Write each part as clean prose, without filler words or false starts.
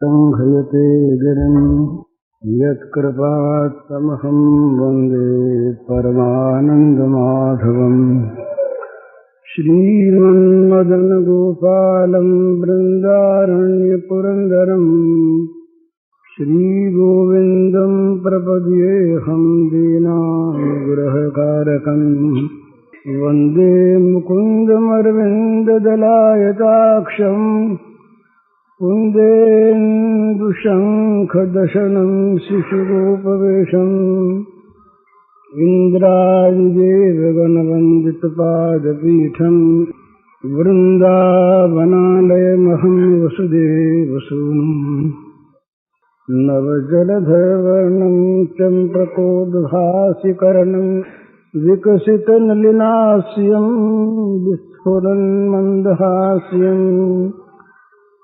संघयते गिरिं यत्कृपात्तमहं वन्दे परमानन्दमाधवम्। श्रीमन्मदनगोपालं बृन्दारण्यपुरन्दरं श्रीगोविन्दं प्रपद्येऽहं दीनानुग्रहकारकम्। वन्दे मुकुन्दमरविन्ददलायताक्षम् कुन्देन्दुशङ्खदशनं शिशुरूपवेशम्। इन्द्रादिदेवगणवन्दितपादपीठम् वृन्दावनालयमहं वसुदेवसूनुम्। नवजलधरवर्णं चम्प्रकोद्भासिकर्णं विकसितनलिनास्यं विस्फुरन्मन्दहास्यम्।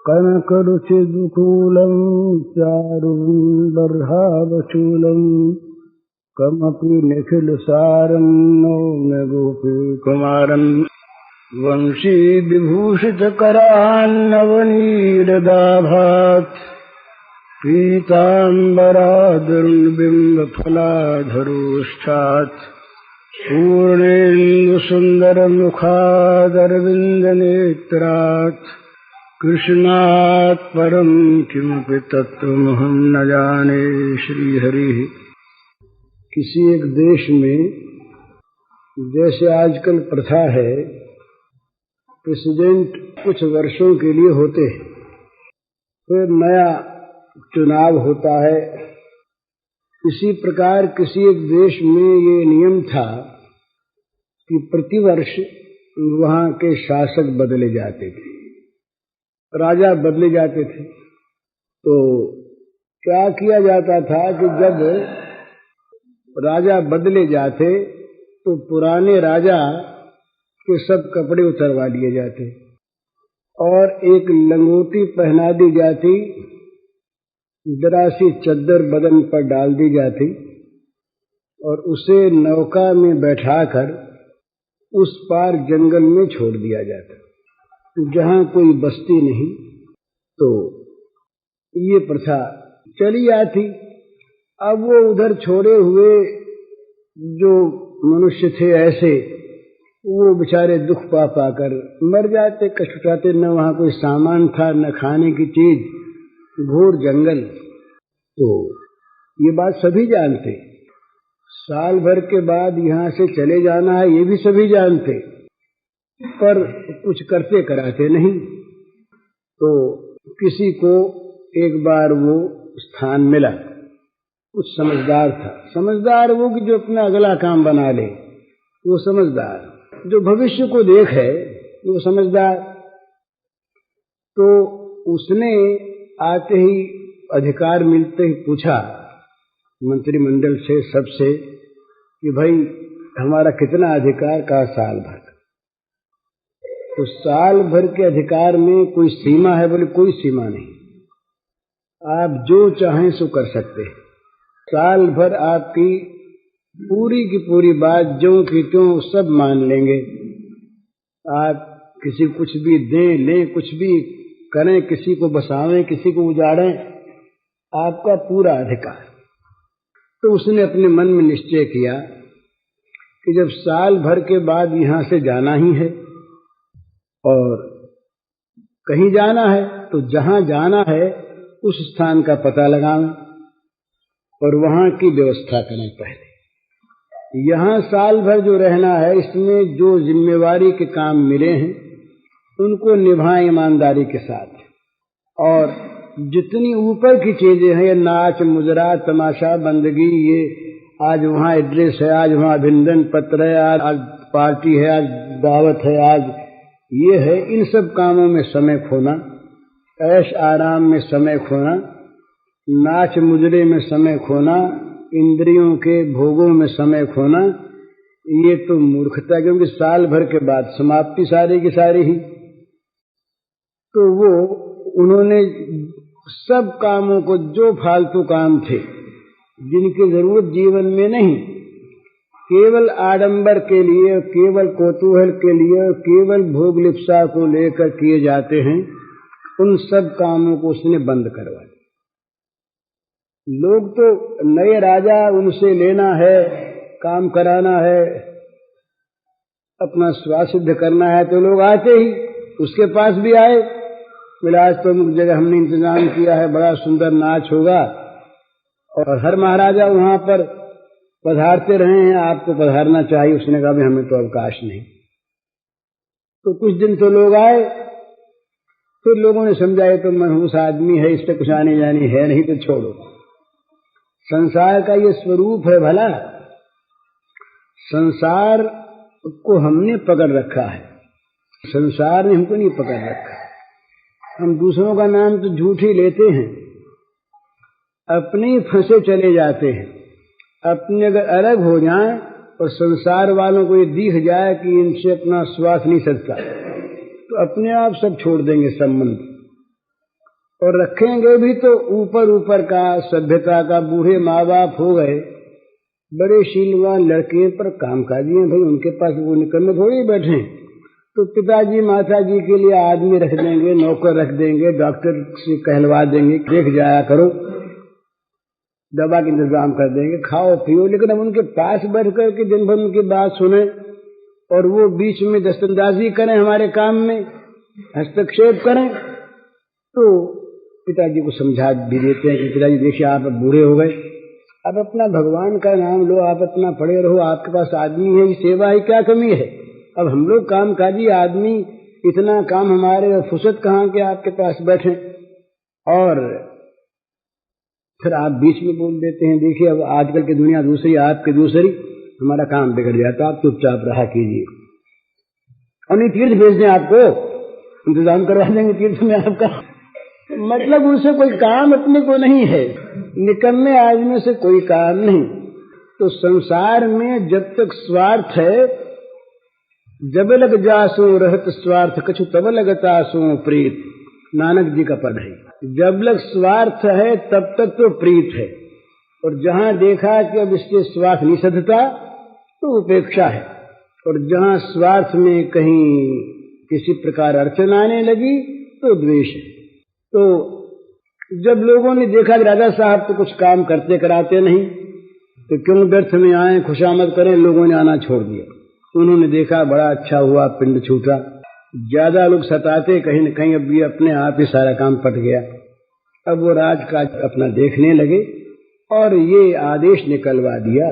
कनकरुचिदुकूलं चारुबर्हावचूलं कमपि निखिलसारं नौम्य गोपीकुमारम्। वंशीविभूषितकरान्नवनीरदाभात् पीताम्बरादुर्बिम्बफलाधरोष्ठात् पूर्णेन्दुसुन्दरमुखादरविन्दनेत्रात् कृष्णात् परं किमपि तत्त्वमहं न जाने। श्रीहरिः। किसी एक देश में जैसे आजकल प्रथा है, प्रेसिडेंट कुछ वर्षों के लिए होते हैं, फिर नया चुनाव होता है। इसी प्रकार किसी एक देश में ये नियम था कि प्रतिवर्ष वहाँ के शासक बदले जाते थे, राजा बदले जाते थे। तो क्या किया जाता था कि जब राजा बदले जाते तो पुराने राजा के सब कपड़े उतरवा लिए जाते और एक लंगोटी पहना दी जाती, जरा सी चद्दर बदन पर डाल दी जाती और उसे नौका में बैठाकर उस पार जंगल में छोड़ दिया जाता जहां कोई बस्ती नहीं। तो ये प्रथा चली आती। अब वो उधर छोड़े हुए जो मनुष्य थे ऐसे, वो बेचारे दुख पा पाकर मर जाते, कष्ट उठाते। न वहां कोई सामान था, न खाने की चीज, घोर जंगल। तो ये बात सभी जानते। साल भर के बाद यहाँ से चले जाना है, ये भी सभी जानते, पर कुछ करते कराते नहीं। तो किसी को एक बार वो स्थान मिला, कुछ समझदार था। समझदार वो कि जो अपना अगला काम बना ले, वो समझदार। जो भविष्य को देखे, वो समझदार। तो उसने आते ही अधिकार मिलते ही पूछा मंत्रिमंडल से, सबसे, कि भाई हमारा कितना अधिकार? का साल भर। तो साल भर के अधिकार में कोई सीमा है? बोले कोई सीमा नहीं, आप जो चाहें सो कर सकते हैं। साल भर आपकी पूरी की पूरी बात जो की त्यों सब मान लेंगे। आप किसी कुछ भी दें लें, कुछ भी करें, किसी को बसावें, किसी को उजाड़ें, आपका पूरा अधिकार। तो उसने अपने मन में निश्चय किया कि जब साल भर के बाद यहां से जाना ही है और कहीं जाना है, तो जहां जाना है उस स्थान का पता लगाएं और वहां की व्यवस्था करें। पहले यहां साल भर जो रहना है, इसमें जो जिम्मेवारी के काम मिले हैं उनको निभाएं ईमानदारी के साथ। और जितनी ऊपर की चीजें हैं, ये नाच मुजरा तमाशा बंदगी, ये आज वहां एड्रेस है, आज वहां अभिनंदन पत्र है, आज पार्टी है, आज दावत है, आज ये है, इन सब कामों में समय खोना, ऐश आराम में समय खोना, नाच मुजरे में समय खोना, इंद्रियों के भोगों में समय खोना, ये तो मूर्खता। क्योंकि साल भर के बाद समाप्ति सारी की सारी ही। तो वो उन्होंने सब कामों को, जो फालतू काम थे जिनकी जरूरत जीवन में नहीं, केवल आडंबर के लिए, केवल कौतूहल के लिए, केवल भोग लिप्सा को लेकर किए जाते हैं, उन सब कामों को उसने बंद करवा दिया। लोग तो नए राजा, उनसे लेना है, काम कराना है, अपना स्वार्थ सिद्ध करना है, तो लोग आते ही उसके पास भी आए। बोले आज तो अमुक जगह हमने इंतजाम किया है, बड़ा सुंदर नाच होगा, और हर महाराजा वहां पर पधारते रहे हैं, आपको पधारना चाहिए। उसने कहा भी हमें तो अवकाश नहीं। तो कुछ दिन तो लोग आए, फिर लोगों ने समझा ये तो मनहूस आदमी है, इस पे कुछ आने जानी है नहीं, तो छोड़ो। संसार का ये स्वरूप है भला, संसार को हमने पकड़ रखा है, संसार ने हमको नहीं पकड़ रखा। हम दूसरों का नाम तो झूठ ही लेते हैं, अपने ही फंसे चले जाते हैं। अपने अगर अलग हो जाएं और संसार वालों को ये दिख जाए कि इनसे अपना स्वार्थ नहीं सधता, तो अपने आप सब छोड़ देंगे संबंध, और रखेंगे भी तो ऊपर ऊपर का, सभ्यता का। बूढ़े माँ बाप हो गए, बड़े शीलवान लड़के पर कामकाजी हैं भाई, उनके पास वो निकलने थोड़ी बैठे, तो पिताजी माता जी के लिए आदमी रख देंगे, नौकर रख देंगे, डॉक्टर से कहलवा देंगे, देख जाया करो, दवा का इंतजाम कर देंगे, खाओ पियो। लेकिन अब उनके पास बैठ करके दिन भर उनकी बात सुने और वो बीच में दस्तंदाजी करें, हमारे काम में हस्तक्षेप करें, तो पिताजी को समझा भी देते हैं कि पिताजी देखिए आप अब बूढ़े हो गए, अब अपना भगवान का नाम लो, आप अपना पड़े रहो, आपके पास आदमी है, सेवा है, क्या कमी है। अब हम लोग कामकाजी आदमी, इतना काम हमारे, और फुर्सत कहाँ के आपके पास बैठे, और फिर आप बीच में बोल देते हैं देखिए अब आजकल की दुनिया दूसरी, आपकी दूसरी, हमारा काम बिगड़ जाता, आप चुपचाप रहा कीजिए। और नहीं तीर्थ भेज दें, आपको इंतजाम करवा देंगे तीर्थ में आपका। मतलब उनसे कोई काम अपने को नहीं है, निकम्मे आदमी से कोई काम नहीं। तो संसार में जब तक स्वार्थ है, जब लग जासो रहत स्वार्थ कछु तब लगता सो प्रीत, नानक जी का पद है। जब लग स्वार्थ है तब तक तो प्रीत है, और जहां देखा कि अब इसके स्वार्थ नहीं सधता तो उपेक्षा है, और जहां स्वार्थ में कहीं किसी प्रकार अड़चन आने लगी तो द्वेष है। तो जब लोगों ने देखा कि राजा साहब तो कुछ काम करते कराते नहीं, तो क्यों व्यर्थ में आए, खुशामद करें, लोगों ने आना छोड़ दिया। उन्होंने देखा बड़ा अच्छा हुआ, पिंड छूटा, ज्यादा लोग सताते कहीं न कहीं, अब ये अपने आप ही सारा काम पट गया। अब वो राजकाज अपना देखने लगे और ये आदेश निकलवा दिया।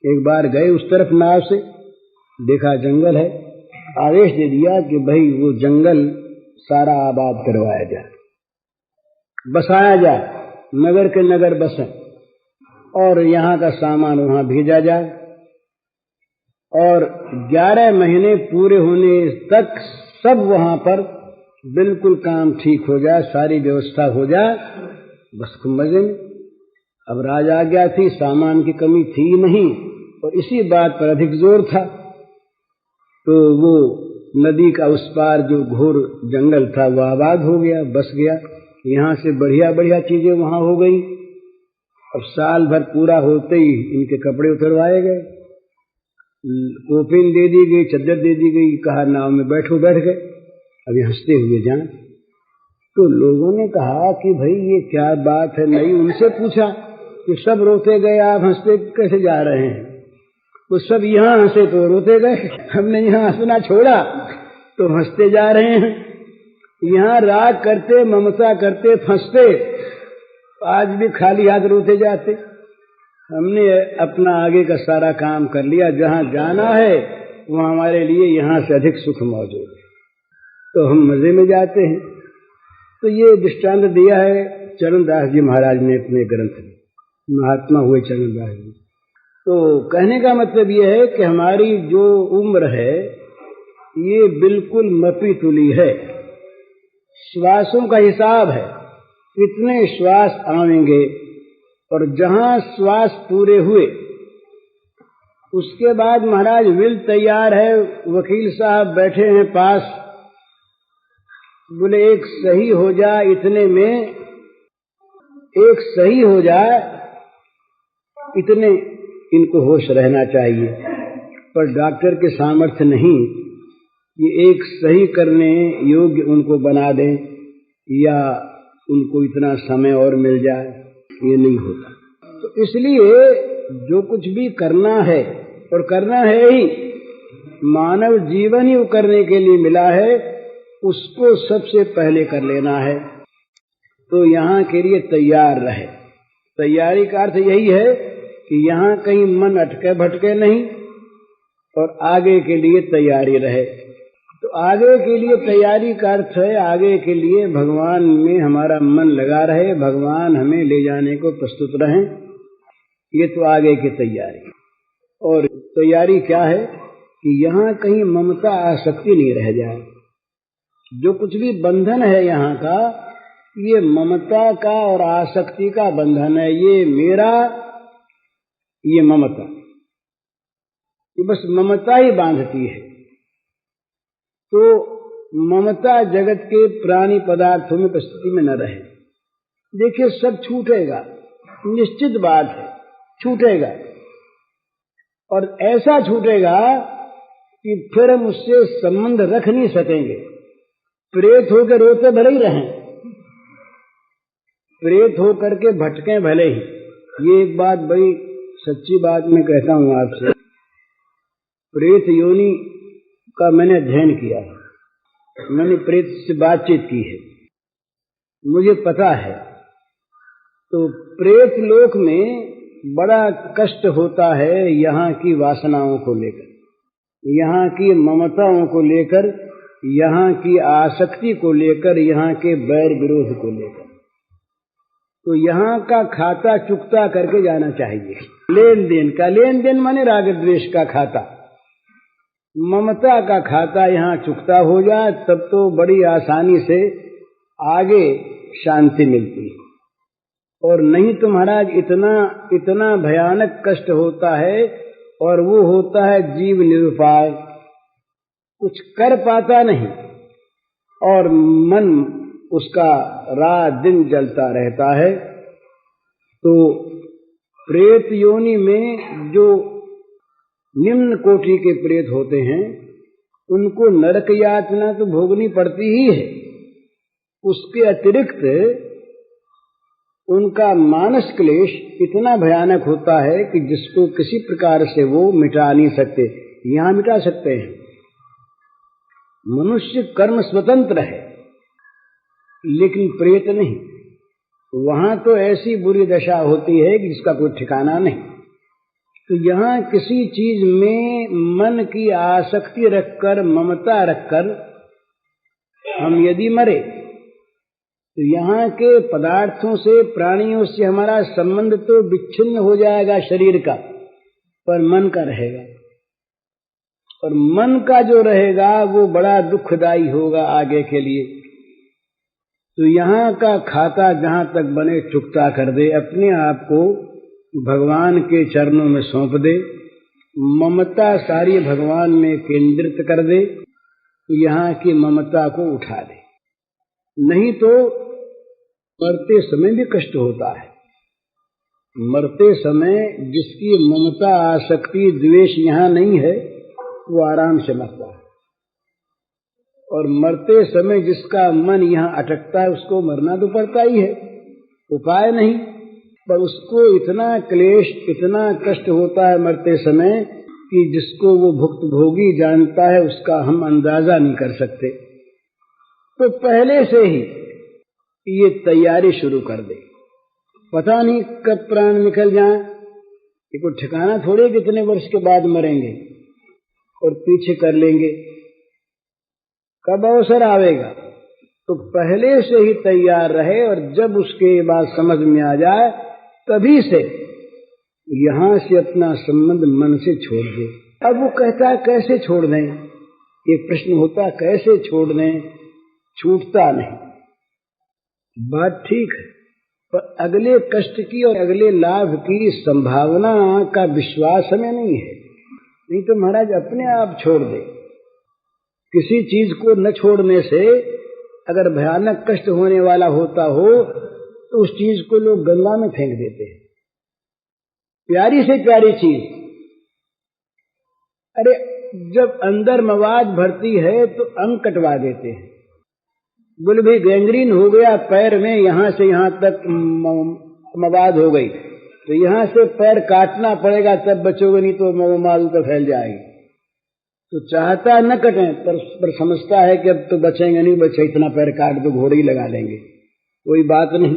एक बार गए उस तरफ नाव से, देखा जंगल है, आदेश दे दिया कि भाई वो जंगल सारा आबाद करवाया जाए, बसाया जाए, नगर के नगर बसें, और यहाँ का सामान वहाँ भेजा जाए, और 11 महीने पूरे होने तक सब वहां पर बिल्कुल काम ठीक हो जाए, सारी व्यवस्था हो जाए, बस खूब मजे में। अब राज आ गया थी, सामान की कमी थी नहीं, और इसी बात पर अधिक जोर था। तो वो नदी का उस पार जो घोर जंगल था वो आबाद हो गया, बस गया। यहाँ से बढ़िया बढ़िया चीजें वहां हो गई। अब साल भर पूरा होते ही इनके कपड़े उतरवाए गए, कोपिन दे दी गई, चद्दर दे दी गई, कहा नाव में बैठो, बैठ गए। अभी हंसते हुए जाएं। तो लोगों ने कहा कि भाई ये क्या बात है, नहीं उनसे पूछा कि सब रोते गए, आप हंसते कैसे जा रहे हैं। वो सब यहाँ हंसे तो रोते गए, हमने यहाँ हंसना छोड़ा तो हंसते जा रहे हैं। यहाँ राग करते, ममता करते, फंसते, आज भी खाली हाथ रोते जाते। हमने अपना आगे का सारा काम कर लिया, जहाँ जाना है वो हमारे लिए यहाँ से अधिक सुख मौजूद है, तो हम मजे में जाते हैं। तो ये दृष्टांत दिया है चरणदास जी महाराज ने अपने ग्रंथ में, महात्मा हुए चरणदास जी। तो कहने का मतलब ये है कि हमारी जो उम्र है ये बिल्कुल मपी तुली है, श्वासों का हिसाब है, कितने श्वास आएंगे, और जहां श्वास पूरे हुए उसके बाद महाराज विल तैयार है, वकील साहब बैठे हैं पास, बोले एक सही हो जाए, इतने में एक सही हो जाए, इतने इनको होश रहना चाहिए। पर डॉक्टर के सामर्थ्य नहीं, ये एक सही करने योग्य उनको बना दें, या उनको इतना समय और मिल जाए, ये नहीं होता। तो इसलिए जो कुछ भी करना है, और करना है ही, मानव जीवन ही करने के लिए मिला है, उसको सबसे पहले कर लेना है। तो यहाँ के लिए तैयार रहे। तैयारी का अर्थ यही है कि यहाँ कहीं मन अटके भटके नहीं, और आगे के लिए तैयारी रहे। तो आगे के लिए तैयारी का अर्थ है, आगे के लिए भगवान में हमारा मन लगा रहे, भगवान हमें ले जाने को प्रस्तुत रहें। ये तो आगे की तैयारी। और तैयारी क्या है कि यहाँ कहीं ममता आसक्ति नहीं रह जाए। जो कुछ भी बंधन है यहाँ का, ये ममता का और आसक्ति का बंधन है। ये मेरा, ये ममता, ये बस ममता ही बांधती है। तो ममता जगत के प्राणी पदार्थों में प्रस्तुति में न रहे। देखिए, सब छूटेगा, निश्चित बात है, छूटेगा। और ऐसा छूटेगा कि फिर हम उससे संबंध रख नहीं सकेंगे। प्रेत होकर रोते भले ही रहें, प्रेत होकर के भटकें भले ही। ये एक बात बड़ी सच्ची बात मैं कहता हूं आपसे। प्रेत योनि का मैंने अध्ययन किया है, मैंने प्रेत से बातचीत की है, मुझे पता है। तो प्रेत लोक में बड़ा कष्ट होता है यहाँ की वासनाओं को लेकर, यहाँ की ममताओं को लेकर, यहाँ की आसक्ति को लेकर, यहाँ के बैर विरोध को लेकर। तो यहाँ का खाता चुकता करके जाना चाहिए। लेन देन का, लेन देन माने राग द्वेष का खाता, ममता का खाता यहाँ चुकता हो जाए, तब तो बड़ी आसानी से आगे शांति मिलती है। और नहीं तो महाराज इतना भयानक कष्ट होता है, और वो होता है जीव निरुपाय, कुछ कर पाता नहीं, और मन उसका रात दिन जलता रहता है। तो प्रेत योनि में जो निम्न कोटि के प्रेत होते हैं, उनको नरक यातना तो भोगनी पड़ती ही है। उसके अतिरिक्त उनका मानस क्लेश इतना भयानक होता है कि जिसको किसी प्रकार से वो मिटा नहीं सकते। यहाँ मिटा सकते हैं, मनुष्य कर्म स्वतंत्र है, लेकिन प्रेत नहीं। वहां तो ऐसी बुरी दशा होती है कि जिसका कोई ठिकाना नहीं। तो यहाँ किसी चीज में मन की आसक्ति रखकर, ममता रखकर हम यदि मरे, तो यहाँ के पदार्थों से, प्राणियों से हमारा संबंध तो विच्छिन्न हो जाएगा शरीर का, पर मन का रहेगा। और मन का जो रहेगा वो बड़ा दुखदायी होगा आगे के लिए। तो यहाँ का खाता जहाँ तक बने चुकता कर दे, अपने आप को भगवान के चरणों में सौंप दे, ममता सारी भगवान में केंद्रित कर दे, यहाँ की ममता को उठा दे। नहीं तो मरते समय भी कष्ट होता है। मरते समय जिसकी ममता आसक्ति द्वेष यहाँ नहीं है, वो आराम से मरता है। और मरते समय जिसका मन यहाँ अटकता है, उसको मरना तो पड़ता ही है, उपाय नहीं। पर उसको इतना क्लेश, इतना कष्ट होता है मरते समय कि जिसको वो भुक्तभोगी जानता है, उसका हम अंदाजा नहीं कर सकते। तो पहले से ही ये तैयारी शुरू कर दे। पता नहीं कब प्राण निकल जाए, ये कोई ठिकाना थोड़े कितने वर्ष के बाद मरेंगे और पीछे कर लेंगे, कब अवसर आवेगा। तो पहले से ही तैयार रहे, और जब उसके बाद समझ में आ जाए, तभी से यहां से अपना संबंध मन से छोड़ दे। अब वो कहता है कैसे छोड़ दें, एक प्रश्न होता है, कैसे छोड़ दें? छूटता नहीं, बात ठीक है, पर अगले कष्ट की और अगले लाभ की संभावना का विश्वास हमें नहीं है। नहीं तो महाराज अपने आप छोड़ दे। किसी चीज को न छोड़ने से अगर भयानक कष्ट होने वाला होता हो, तो उस चीज को लोग गंगा में फेंक देते हैं। प्यारी से प्यारी चीज, अरे जब अंदर मवाद भरती है तो अंग कटवा देते हैं। बोले भाई गैंग्रीन हो गया पैर में, यहां से यहां तक मवाद हो गई, तो यहां से पैर काटना पड़ेगा तब बचोगे, नहीं तो मवाद तो फैल जाएगी। तो चाहता न कटे पर समझता है कि अब तो बचेंगे नहीं, बचे इतना पैर काट दो घोड़े ही लगा लेंगे, कोई बात नहीं।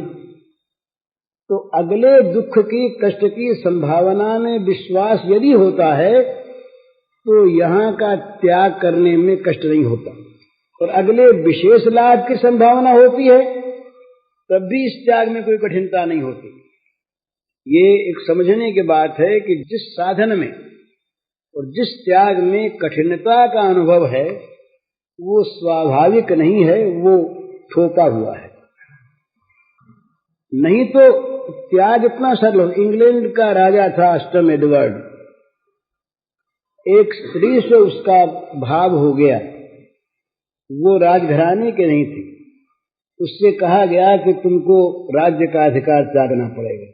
तो अगले दुख की कष्ट की संभावना में विश्वास यदि होता है तो यहां का त्याग करने में कष्ट नहीं होता, और अगले विशेष लाभ की संभावना होती है तब भी इस त्याग में कोई कठिनता नहीं होती। ये एक समझने की बात है कि जिस साधन में और जिस त्याग में कठिनता का अनुभव है वो स्वाभाविक नहीं है, वो थोपा हुआ है। नहीं तो त्याग इतना सरल हो। इंग्लैंड का राजा था अष्टम एडवर्ड, एक स्त्री से उसका भाव हो गया, वो राजघराने के नहीं थी, उससे कहा गया कि तुमको राज्य का अधिकार त्यागना पड़ेगा,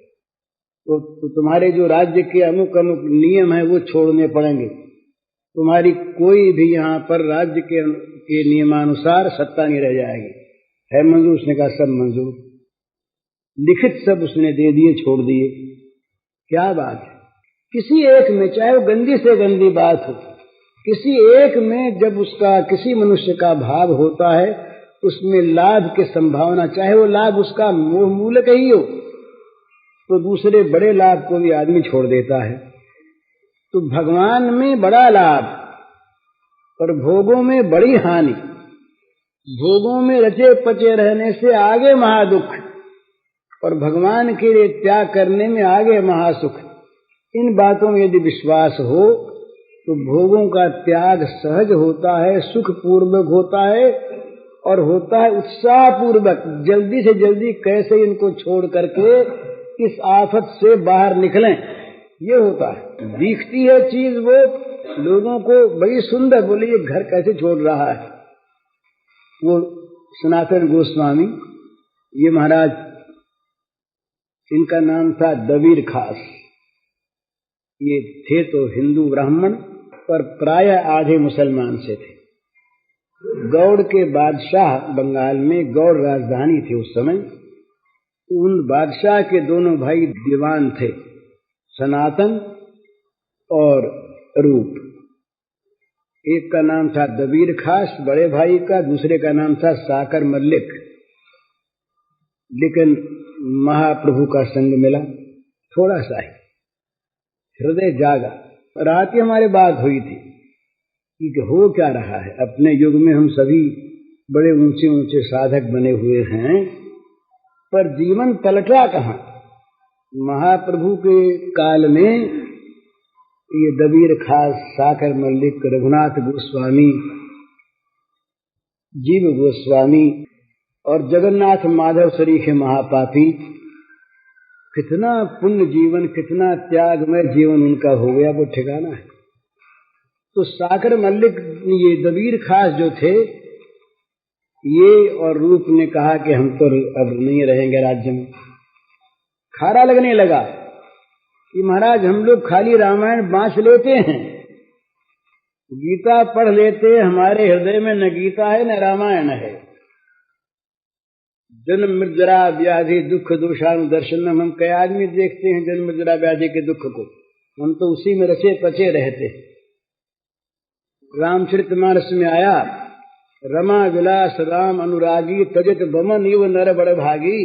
तो तुम्हारे जो राज्य के अमुक अमुक नियम है वो छोड़ने पड़ेंगे, तुम्हारी कोई भी यहाँ पर राज्य के नियमानुसार सत्ता नहीं रह जाएगी। है मंजूर? उसने कहा सब मंजूर, लिखित सब उसने दे दिए, छोड़ दिए। क्या बात है। किसी एक में, चाहे वो गंदी से गंदी बात हो, किसी एक में जब उसका किसी मनुष्य का भाव होता है उसमें लाभ की संभावना, चाहे वो लाभ उसका मोह मूलक ही हो, तो दूसरे बड़े लाभ को भी आदमी छोड़ देता है। तो भगवान में बड़ा लाभ और भोगों में बड़ी हानि, भोगों में रचे पचे रहने से आगे महादुख और भगवान के लिए त्याग करने में आगे महासुख। इन बातों में यदि विश्वास हो तो भोगों का त्याग सहज होता है, सुख पूर्वक होता है, और होता है उत्साह पूर्वक। जल्दी से जल्दी कैसे इनको छोड़ करके इस आफत से बाहर निकलें, ये होता है। दिखती है चीज वो लोगों को बड़ी सुंदर, बोले ये घर कैसे छोड़ रहा है। वो सनातन गोस्वामी, ये महाराज, इनका नाम था दबीर खास। ये थे तो हिंदू ब्राह्मण, पर प्राय आधे मुसलमान से थे। गौड़ के बादशाह, बंगाल में गौड़ राजधानी थी उस समय, उन बादशाह के दोनों भाई दीवान थे, सनातन और रूप। एक का नाम था दबीर खास बड़े भाई का, दूसरे का नाम था साकर मल्लिक। लेकिन महाप्रभु का संग मिला, थोड़ा सा ही हृदय जागा। रात ही हमारे बात हुई थी कि हो क्या रहा है। अपने युग में हम सभी बड़े ऊंचे ऊंचे साधक बने हुए हैं, पर जीवन पलटा कहाँ। महाप्रभु के काल में ये दबीर खास, साकर मल्लिक, रघुनाथ गोस्वामी, जीव गोस्वामी और जगन्नाथ माधव सरीखे महापापी, कितना पुण्य जीवन, कितना त्यागमय जीवन उनका हो गया, वो ठिकाना है। तो साकर मल्लिक, ये दबीर खास जो थे, ये और रूप ने कहा कि हम तो अब नहीं रहेंगे राज्य में। खारा लगने लगा कि महाराज हम लोग खाली रामायण बांच लेते हैं, गीता पढ़ लेते हैं, हमारे हृदय में न गीता है न रामायण है। जन्म मृत्यु व्याधि दुख दोषानुदर्शनम, हम कई आदमी देखते हैं जन्म मृत्यु व्याधि के दुख को, हम तो उसी में रचे पचे रहते हैं। रामचरितमानस में आया, रमा विलास राम अनुरागी, तजत बमन इव नर बड़ भागी।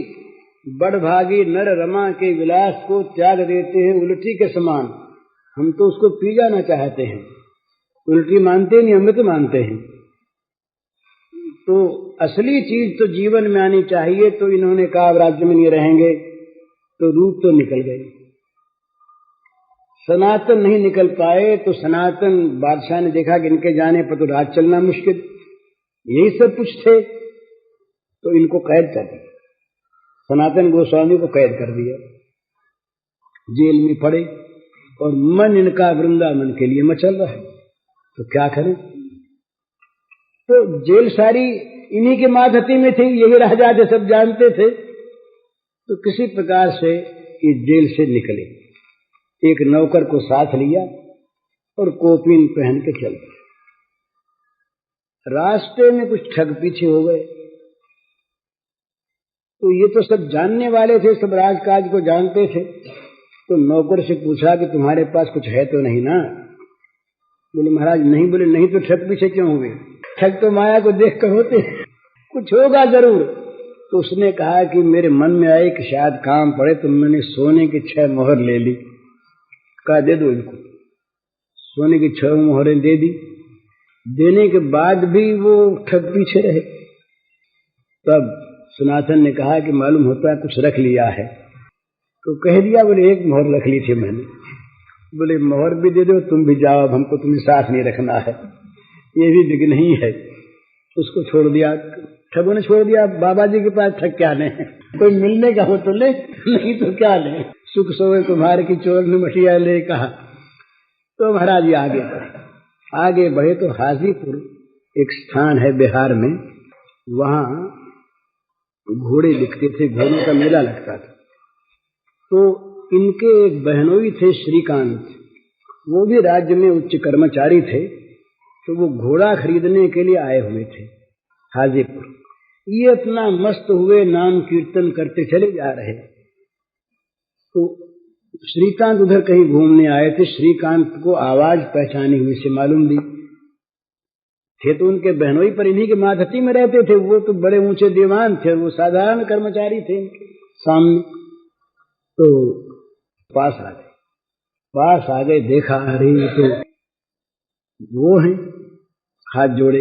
बड़ भागी नर रमा के विलास को त्याग देते हैं उल्टी के समान। हम तो उसको पी जाना चाहते हैं, उल्टी मानते नहीं, अमृत मानते हैं। तो असली चीज तो जीवन में आनी चाहिए। तो इन्होंने कहा अब राज्य में नहीं रहेंगे, तो रूप तो निकल गए। सनातन नहीं निकल पाए, तो सनातन बादशाह ने देखा कि इनके जाने पर तो राज चलना मुश्किल, यही सब कुछ थे, तो इनको कैद कर दिया। सनातन गोस्वामी को कैद कर दिया, जेल में पड़े, और मन इनका वृंदावन के लिए मचल रहा है। तो क्या करें। तो जेल सारी इन्हीं के माधती में थी, यही राजा थे, सब जानते थे। तो किसी प्रकार से ये जेल से निकले, एक नौकर को साथ लिया और कोपीन पहन के चल गए। रास्ते में कुछ ठग पीछे हो गए, तो ये तो सब जानने वाले थे, सब राजकाज को जानते थे। तो नौकर से पूछा कि तुम्हारे पास कुछ है तो नहीं ना? बोले महाराज नहीं। बोले नहीं तो ठग पीछे क्यों हुए? ठग तो माया को देख कर होते, कुछ होगा जरूर। तो उसने कहा कि मेरे मन में आए कि शायद काम पड़े, तो मैंने सोने की 6 मोहर ले ली। कहा दे दो इनको। सोने की 6 मोहरें दे दी। देने के बाद भी वो ठग पीछे रहे। तब सनातन ने कहा कि मालूम होता है कुछ रख लिया है। तो कह दिया। बोले 1 मोहर रख ली थी मैंने। बोले मोहर भी दे दो, तुम भी जाओ, हमको तुम्हें साथ नहीं रखना है, ये भी विघ्न नहीं है। उसको छोड़ दिया, ठगों ने छोड़ दिया। बाबा जी के पास ठग क्या ले, कोई मिलने का हो तो ले, नहीं तो क्या ले। सुख सोए तुम्हारे की चोर ने मटिया ले कहा। तो महाराज जी आगे बढ़े तो हाजीपुर एक स्थान है बिहार में, वहां घोड़े दिखते थे, घोड़ों का मेला लगता था। तो इनके एक बहनोई थे श्रीकांत, वो भी राज्य में उच्च कर्मचारी थे। तो वो घोड़ा खरीदने के लिए आए हुए थे हाजीपुर। ये अपना मस्त हुए नाम कीर्तन करते चले जा रहे। तो श्रीकांत उधर कहीं घूमने आए थे। श्रीकांत को आवाज पहचानी हुई से मालूम दी थे। तो उनके बहनोई पर इन्हीं के माधती में रहते थे। वो तो बड़े ऊंचे दीवान थे, वो साधारण कर्मचारी थे इनके सामने। तो पास आ गए, देखा अरे तो वो हैं, हाथ जोड़े।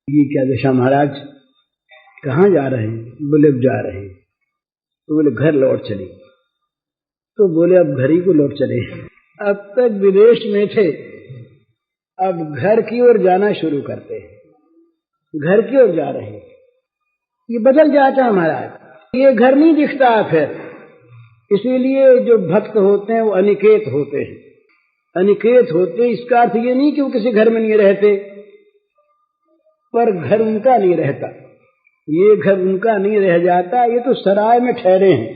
ये क्या दशा महाराज, कहाँ जा रहे हैं? बोले अब जा रहे हैं। तो बोले घर लौट चले। तो बोले अब घर ही को लौट चले। अब तक विदेश में थे, अब घर की ओर जाना शुरू करते हैं, घर की ओर जा रहे हैं। ये बदल जाता महाराज, ये घर नहीं दिखता फिर। इसीलिए जो भक्त होते हैं वो अनिकेत होते हैं। अनिकेत होते इसका अर्थ ये नहीं कि वो किसी घर में नहीं रहते, पर घर उनका नहीं रहता। ये घर उनका नहीं रह जाता, ये तो सराय में ठहरे हैं।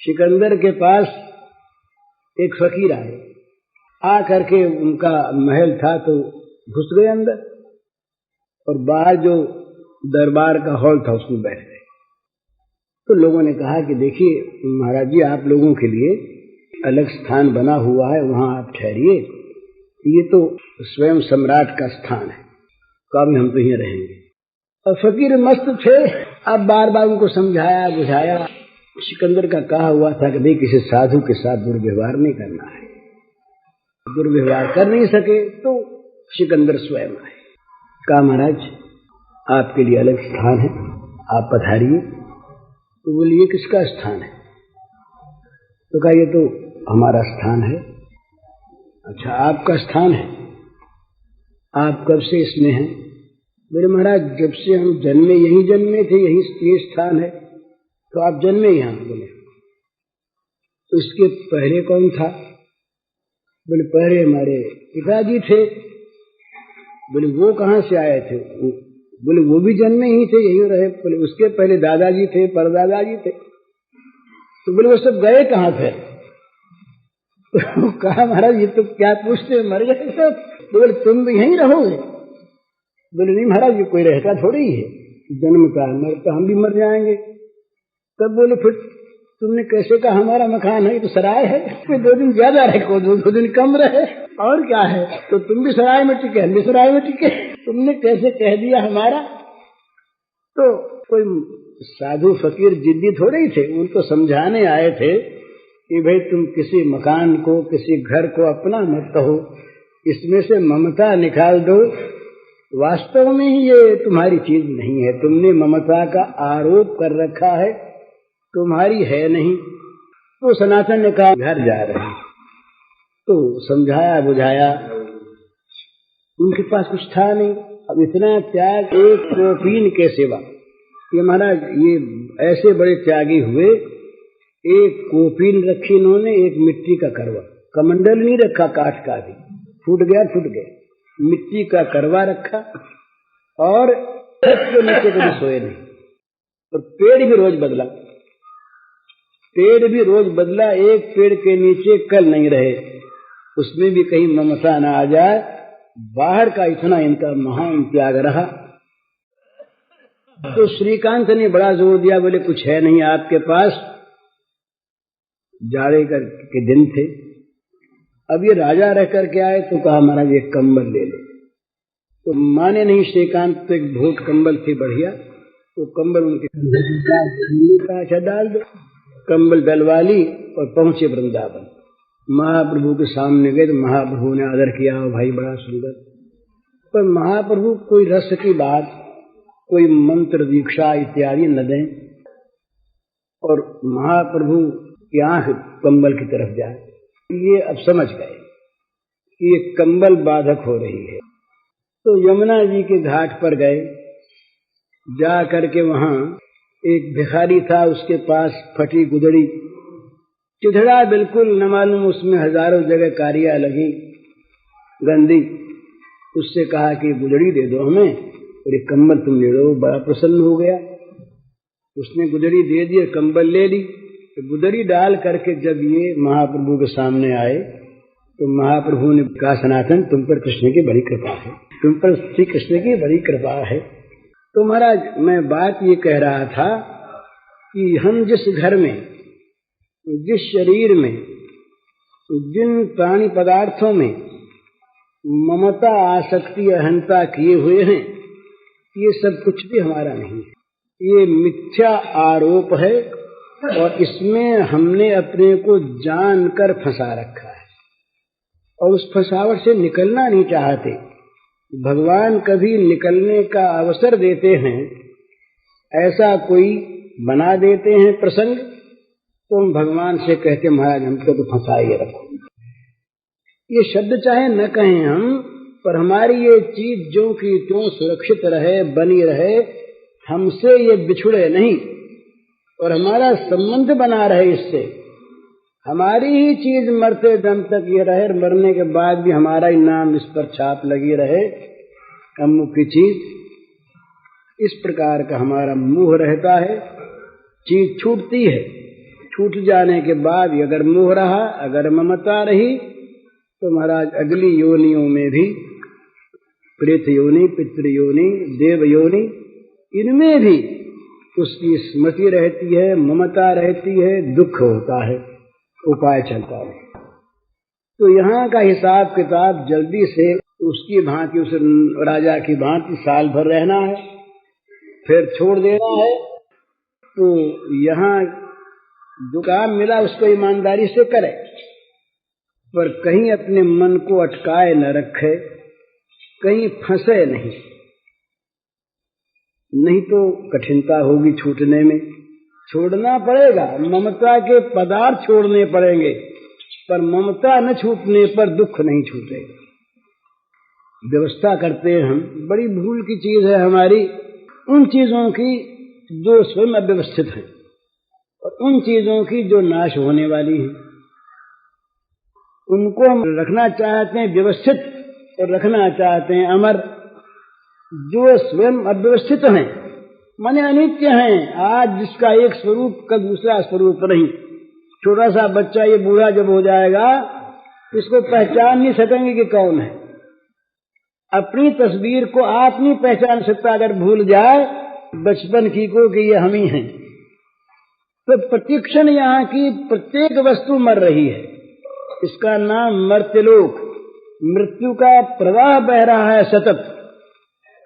सिकंदर के पास एक फकीर आए, आ करके उनका महल था तो घुस गए अंदर, और बाहर जो दरबार का हॉल था उसमें बैठ गए। तो लोगों ने कहा कि देखिए महाराज जी, आप लोगों के लिए अलग स्थान बना हुआ है, वहां आप ठहरिए, ये तो स्वयं सम्राट का स्थान है, कभी हम तो यहीं रहेंगे। और फकीर मस्त थे। अब बार बार उनको समझाया बुझाया। सिकंदर का कहा हुआ था कि भाई किसी साधु के साथ दुर्व्यवहार नहीं करना है। दुर्व्यवहार कर नहीं सके तो सिकंदर स्वयं आए। कहा महाराज आपके लिए अलग स्थान है, आप पधारिए। तो बोले ये किसका स्थान है? तो कहा ये तो हमारा स्थान है। अच्छा आपका स्थान है, आप कब से इसमें हैं? बोले महाराज जब से हम जन्मे यहीं जन्मे थे, यही ये स्थान है। तो आप जन्मे यहाँ? बोले तो इसके पहले कौन था? बोले पहले हमारे पिताजी थे। बोले वो कहाँ से आए थे? बोले वो भी जन्मे ही थे, यही रहे। बोले उसके पहले दादाजी थे, परदादाजी थे। तो बोले वो सब गए कहाँ थे? तो कहा महाराज ये तो क्या पूछते, मर गए सब। बोले तुम भी यहीं रहोगे? बोले नहीं महाराज ये कोई रहता थोड़ी है, जन्मता है, मरता हम भी मर जाएंगे। तब बोले फिर तुमने कैसे कहा हमारा मकान है, ये तो सराय है, फिर 2 दिन ज्यादा रहे, 2 दिन कम रहे, और क्या है? तो तुम भी सराय में टिके, हम भी सराय में टिके, तुमने कैसे कह दिया हमारा? तो कोई साधु फकीर जिद्दी थोड़े ही थे, उनको समझाने आए थे कि भाई तुम किसी मकान को, किसी घर को अपना मत कहो, इसमें से ममता निकाल दो। वास्तव में ही ये तुम्हारी चीज नहीं है, तुमने ममता का आरोप कर रखा है, तुम्हारी है नहीं। तो सनातन ने कहा घर जा रहे हैं। तो समझाया बुझाया, उनके पास कुछ था नहीं। अब इतना त्याग एक कोपीन के सिवा, ये महाराज ये ऐसे बड़े त्यागी हुए। एक कोपीन रखी इन्होंने, एक मिट्टी का करवा, कमंडल नहीं रखा काठ का, भी फूट गया, मिट्टी का करवा रखा, और नीचे कभी सोए नहीं। और पेड़ भी रोज बदला, एक पेड़ के नीचे कल नहीं रहे, उसमें भी कहीं ममता न आ जाए। बाहर का इतना इनका महान त्याग रहा। तो श्रीकांत ने बड़ा जोर दिया, बोले कुछ है नहीं आपके पास? जाड़े के दिन थे। अब ये राजा रह करके आए तो कहा महाराज एक कंबल ले लो। तो माने नहीं श्रीकांत, तो एक भोट कंबल थी बढ़िया, तो कंबल उनके कंधे अच्छा डाल दो। कंबल डलवा ली और पहुंचे वृंदावन। महाप्रभु के सामने गए तो महाप्रभु ने आदर किया, भाई बड़ा सुंदर। पर महाप्रभु कोई रस की बात, कोई मंत्र दीक्षा इत्यादि न दें, और महाप्रभु की आंख कंबल की तरफ जाए। ये अब समझ गए कि ये कंबल बाधक हो रही है। तो यमुना जी के घाट पर गए, जा करके वहां एक भिखारी था, उसके पास फटी गुदड़ी, चिथड़ा बिल्कुल न मालूम, उसमें हजारों जगह कारियां लगी गंदी। उससे कहा कि गुदड़ी दे दो हमें और एक कंबल तुम ले लो। बड़ा प्रसन्न हो गया, उसने गुदड़ी दे दी और कंबल ले ली। तो गुदड़ी डाल करके जब ये महाप्रभु के सामने आए तो महाप्रभु ने कहा, सनातन तुम पर कृष्ण की बड़ी कृपा है, तुम पर श्री कृष्ण की बड़ी कृपा है। तो महाराज मैं बात ये कह रहा था कि हम जिस घर में, जिस शरीर में, जिन प्राणी पदार्थों में ममता आसक्ति अहंता किए हुए हैं, ये सब कुछ भी हमारा नहीं है। ये मिथ्या आरोप है और इसमें हमने अपने को जानकर फंसा रखा है और उस फंसावट से निकलना नहीं चाहते। भगवान कभी निकलने का अवसर देते हैं, ऐसा कोई बना देते हैं प्रसंग, तो हम भगवान से कहते महाराज हमको तो फंसाइए रखो। ये शब्द चाहे न कहें हम, पर हमारी ये चीज जो की त्यों सुरक्षित रहे, बनी रहे, हमसे ये बिछुड़े नहीं और हमारा संबंध बना रहे इससे। हमारी ही चीज मरते दम तक ये रहे, मरने के बाद भी हमारा ही नाम इस पर छाप लगी रहे, अमुक की चीज। इस प्रकार का हमारा मोह रहता है। चीज छूटती है, छूट जाने के बाद अगर मोह रहा, अगर ममता रही, तो महाराज अगली योनियों में भी, प्रेत योनि, पितृ योनि, देव योनि, इनमें भी उसकी स्मृति रहती है, ममता रहती है, दुख होता है, उपाय चलता है। तो यहाँ का हिसाब किताब जल्दी से उसकी भांति, उस राजा की भांति साल भर रहना है, फिर छोड़ देना है। तो यहाँ जो काम मिला उसको ईमानदारी से करे, पर कहीं अपने मन को अटकाए न रखे, कहीं फंसे नहीं, नहीं तो कठिनता होगी छूटने में। छोड़ना पड़ेगा, ममता के पदार्थ छोड़ने पड़ेंगे, पर ममता न छूटने पर दुख नहीं छूटेगा। व्यवस्था करते हैं हम, बड़ी भूल की चीज है हमारी उन चीजों की जो स्वयं अव्यवस्थित हैं और उन चीजों की जो नाश होने वाली हैं। उनको हम रखना चाहते हैं व्यवस्थित और रखना चाहते हैं अमर। जो स्वयं अव्यवस्थित हैं, माने अनित्य हैं, आज जिसका एक स्वरूप कल दूसरा स्वरूप नहीं। छोटा सा बच्चा ये बूढ़ा जब हो जाएगा, इसको पहचान नहीं सकेंगे कि कौन है। अपनी तस्वीर को आप नहीं पहचान सकता अगर भूल जाए बचपन की को कि ये हम ही हैं। तो प्रतिक्षण यहाँ की प्रत्येक वस्तु मर रही है, इसका नाम मर्त्यलोक। मृत्यु का प्रवाह बह रहा है सतत।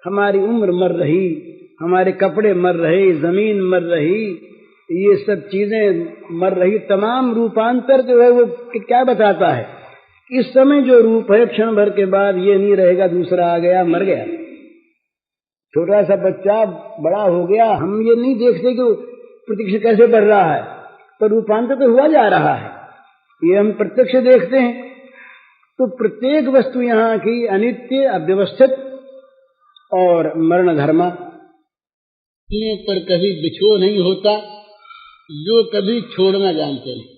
हमारी उम्र मर रही, हमारे कपड़े मर रहे, जमीन मर रही, ये सब चीजें मर रही। तमाम रूपांतर जो है वो क्या बताता है? इस समय जो रूप है क्षण भर के बाद ये नहीं रहेगा, दूसरा आ गया, मर गया। छोटा सा बच्चा बड़ा हो गया, हम ये नहीं देखते कि प्रत्यक्ष कैसे बढ़ रहा है, पर रूपांतर तो हुआ जा रहा है, ये हम प्रत्यक्ष देखते हैं। तो प्रत्येक वस्तु यहाँ की अनित्य, अव्यवस्थित और मरण धर्मा पर कभी बिछोह नहीं होता। जो कभी छोड़ना जानते नहीं,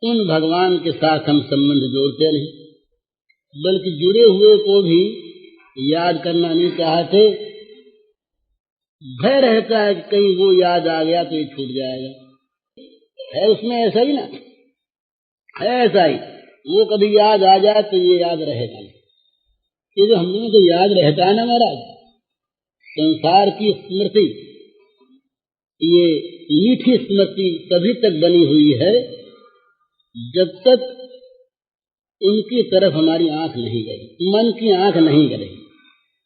उन भगवान के साथ हम संबंध जोड़ते नहीं, बल्कि जुड़े हुए को भी याद करना नहीं चाहते। भय रहता है कि कहीं वो याद आ गया तो ये छूट जाएगा। है उसमें ऐसा ही ना, है ऐसा ही। वो कभी याद आ जाए तो ये याद रहेगा नहीं। ये जो हम लोगों को याद रहता है ना महाराज, संसार की स्मृति, ये मीठी स्मृति तभी तक बनी हुई है जब तक इनकी तरफ हमारी आंख नहीं गई, मन की आंख नहीं गई,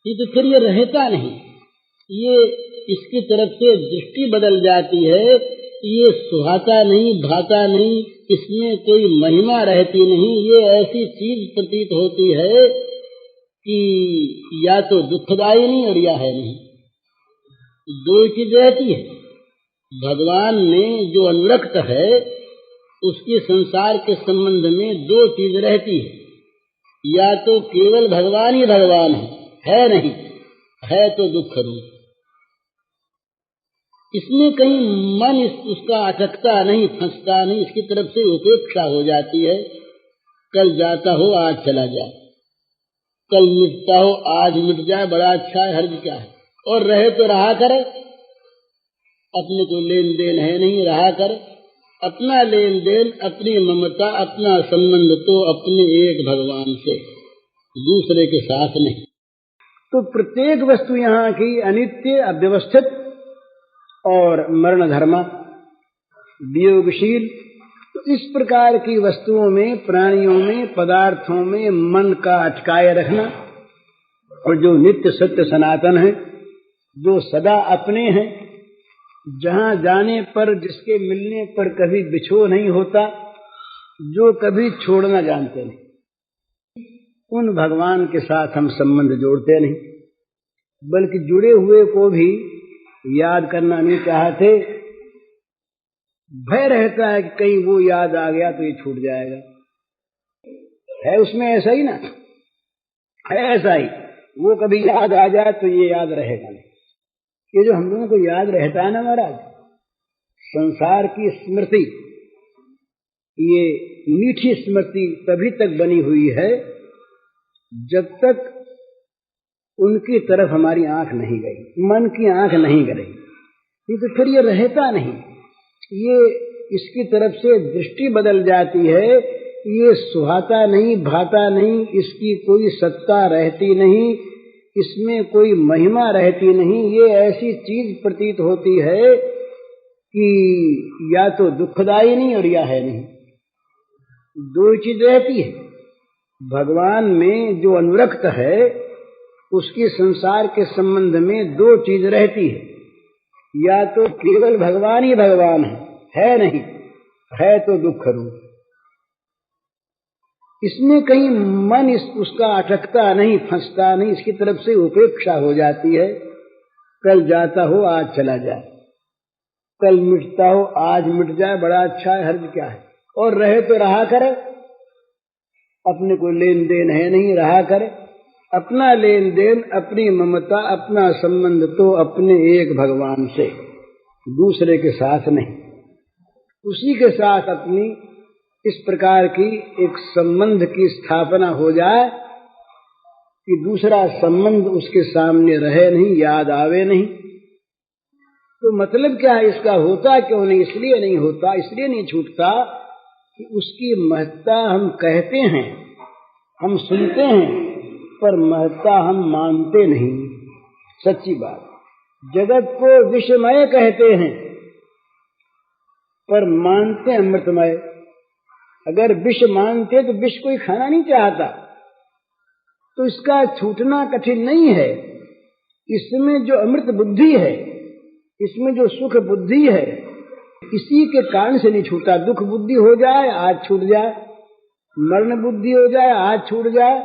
तो फिर ये रहता नहीं। ये इसकी तरफ से दृष्टि बदल जाती है, ये सुहाता नहीं, भाता नहीं, इसमें कोई महिमा रहती नहीं। ये ऐसी चीज प्रतीत होती है कि या तो दुखदायी नहीं और या है नहीं, दो चीज रहती है। भगवान ने जो अनुरक्त है उसके संसार के संबंध में दो चीज रहती है, या तो केवल भगवान ही भगवान है नहीं, है तो दुख रूप। इसमें कहीं मन उसका अटकता नहीं, फंसता नहीं, इसकी तरफ से उपेक्षा हो जाती है। कल जाता हो आज चला जाए, कल मिटता हो आज मिट जाए, बड़ा अच्छा है, हर्ज क्या है। और रहे तो रहा करे, अपने को लेन देन है नहीं, रहा करे। अपना लेन देन, अपनी ममता, अपना संबंध तो अपने एक भगवान से, दूसरे के साथ नहीं। तो प्रत्येक वस्तु यहाँ की अनित्य, अव्यवस्थित और मरण धर्मा, वियोगशील। तो इस प्रकार की वस्तुओं में, प्राणियों में, पदार्थों में मन का अटकाए रखना, और जो नित्य सत्य सनातन है, जो सदा अपने हैं, जहाँ जाने पर, जिसके मिलने पर कभी बिछो नहीं होता, जो कभी छोड़ना जानते नहीं, उन भगवान के साथ हम संबंध जोड़ते नहीं, बल्कि जुड़े हुए को भी याद करना नहीं चाहते। भय रहता है कि कहीं वो याद आ गया तो ये छूट जाएगा। है उसमें ऐसा ही ना, है ऐसा ही, वो कभी याद आ जाए तो ये याद रहेगा नहीं। ये जो हम लोगों को याद रहता है ना महाराज, संसार की स्मृति, ये मीठी स्मृति तभी तक बनी हुई है जब तक उनकी तरफ हमारी आंख नहीं गई, मन की आंख नहीं गई, तो फिर ये रहता नहीं। ये इसकी तरफ से दृष्टि बदल जाती है, ये सुहाता नहीं, भाता नहीं, इसकी कोई सत्ता रहती नहीं, इसमें कोई महिमा रहती नहीं। ये ऐसी चीज प्रतीत होती है कि या तो दुखदायी नहीं और या है नहीं, दो चीज रहती है। भगवान में जो अनुरक्त है उसके संसार के संबंध में दो चीज रहती है, या तो केवल भगवान ही भगवान है नहीं, है तो दुख रूप। इसमें कहीं मन उसका अटकता नहीं, फंसता नहीं, इसकी तरफ से उपेक्षा हो जाती है। कल जाता हो आज चला जाए, कल मिटता हो आज मिट जाए, बड़ा अच्छा है, हर्ज क्या है। और रहे तो रहा करे, अपने को लेन देन है नहीं, रहा करे। अपना लेन देन, अपनी ममता, अपना संबंध तो अपने एक भगवान से, दूसरे के साथ नहीं। उसी के साथ अपनी इस प्रकार की एक संबंध की स्थापना हो जाए कि दूसरा संबंध उसके सामने रहे नहीं, याद आवे नहीं। तो मतलब क्या है इसका, होता क्यों नहीं? इसलिए नहीं होता, इसलिए नहीं छूटता कि उसकी महत्ता हम कहते हैं, हम सुनते हैं, पर महत्ता हम मानते नहीं। सच्ची बात, जगत को विषमय कहते हैं पर मानते अमृतमय। अगर विष मानते तो विष कोई खाना नहीं चाहता, तो इसका छूटना कठिन नहीं है। इसमें जो अमृत बुद्धि है, इसमें जो सुख बुद्धि है, इसी के कारण से नहीं छूटा। दुख बुद्धि हो जाए आज छूट जाए, मरण बुद्धि हो जाए आज छूट जाए,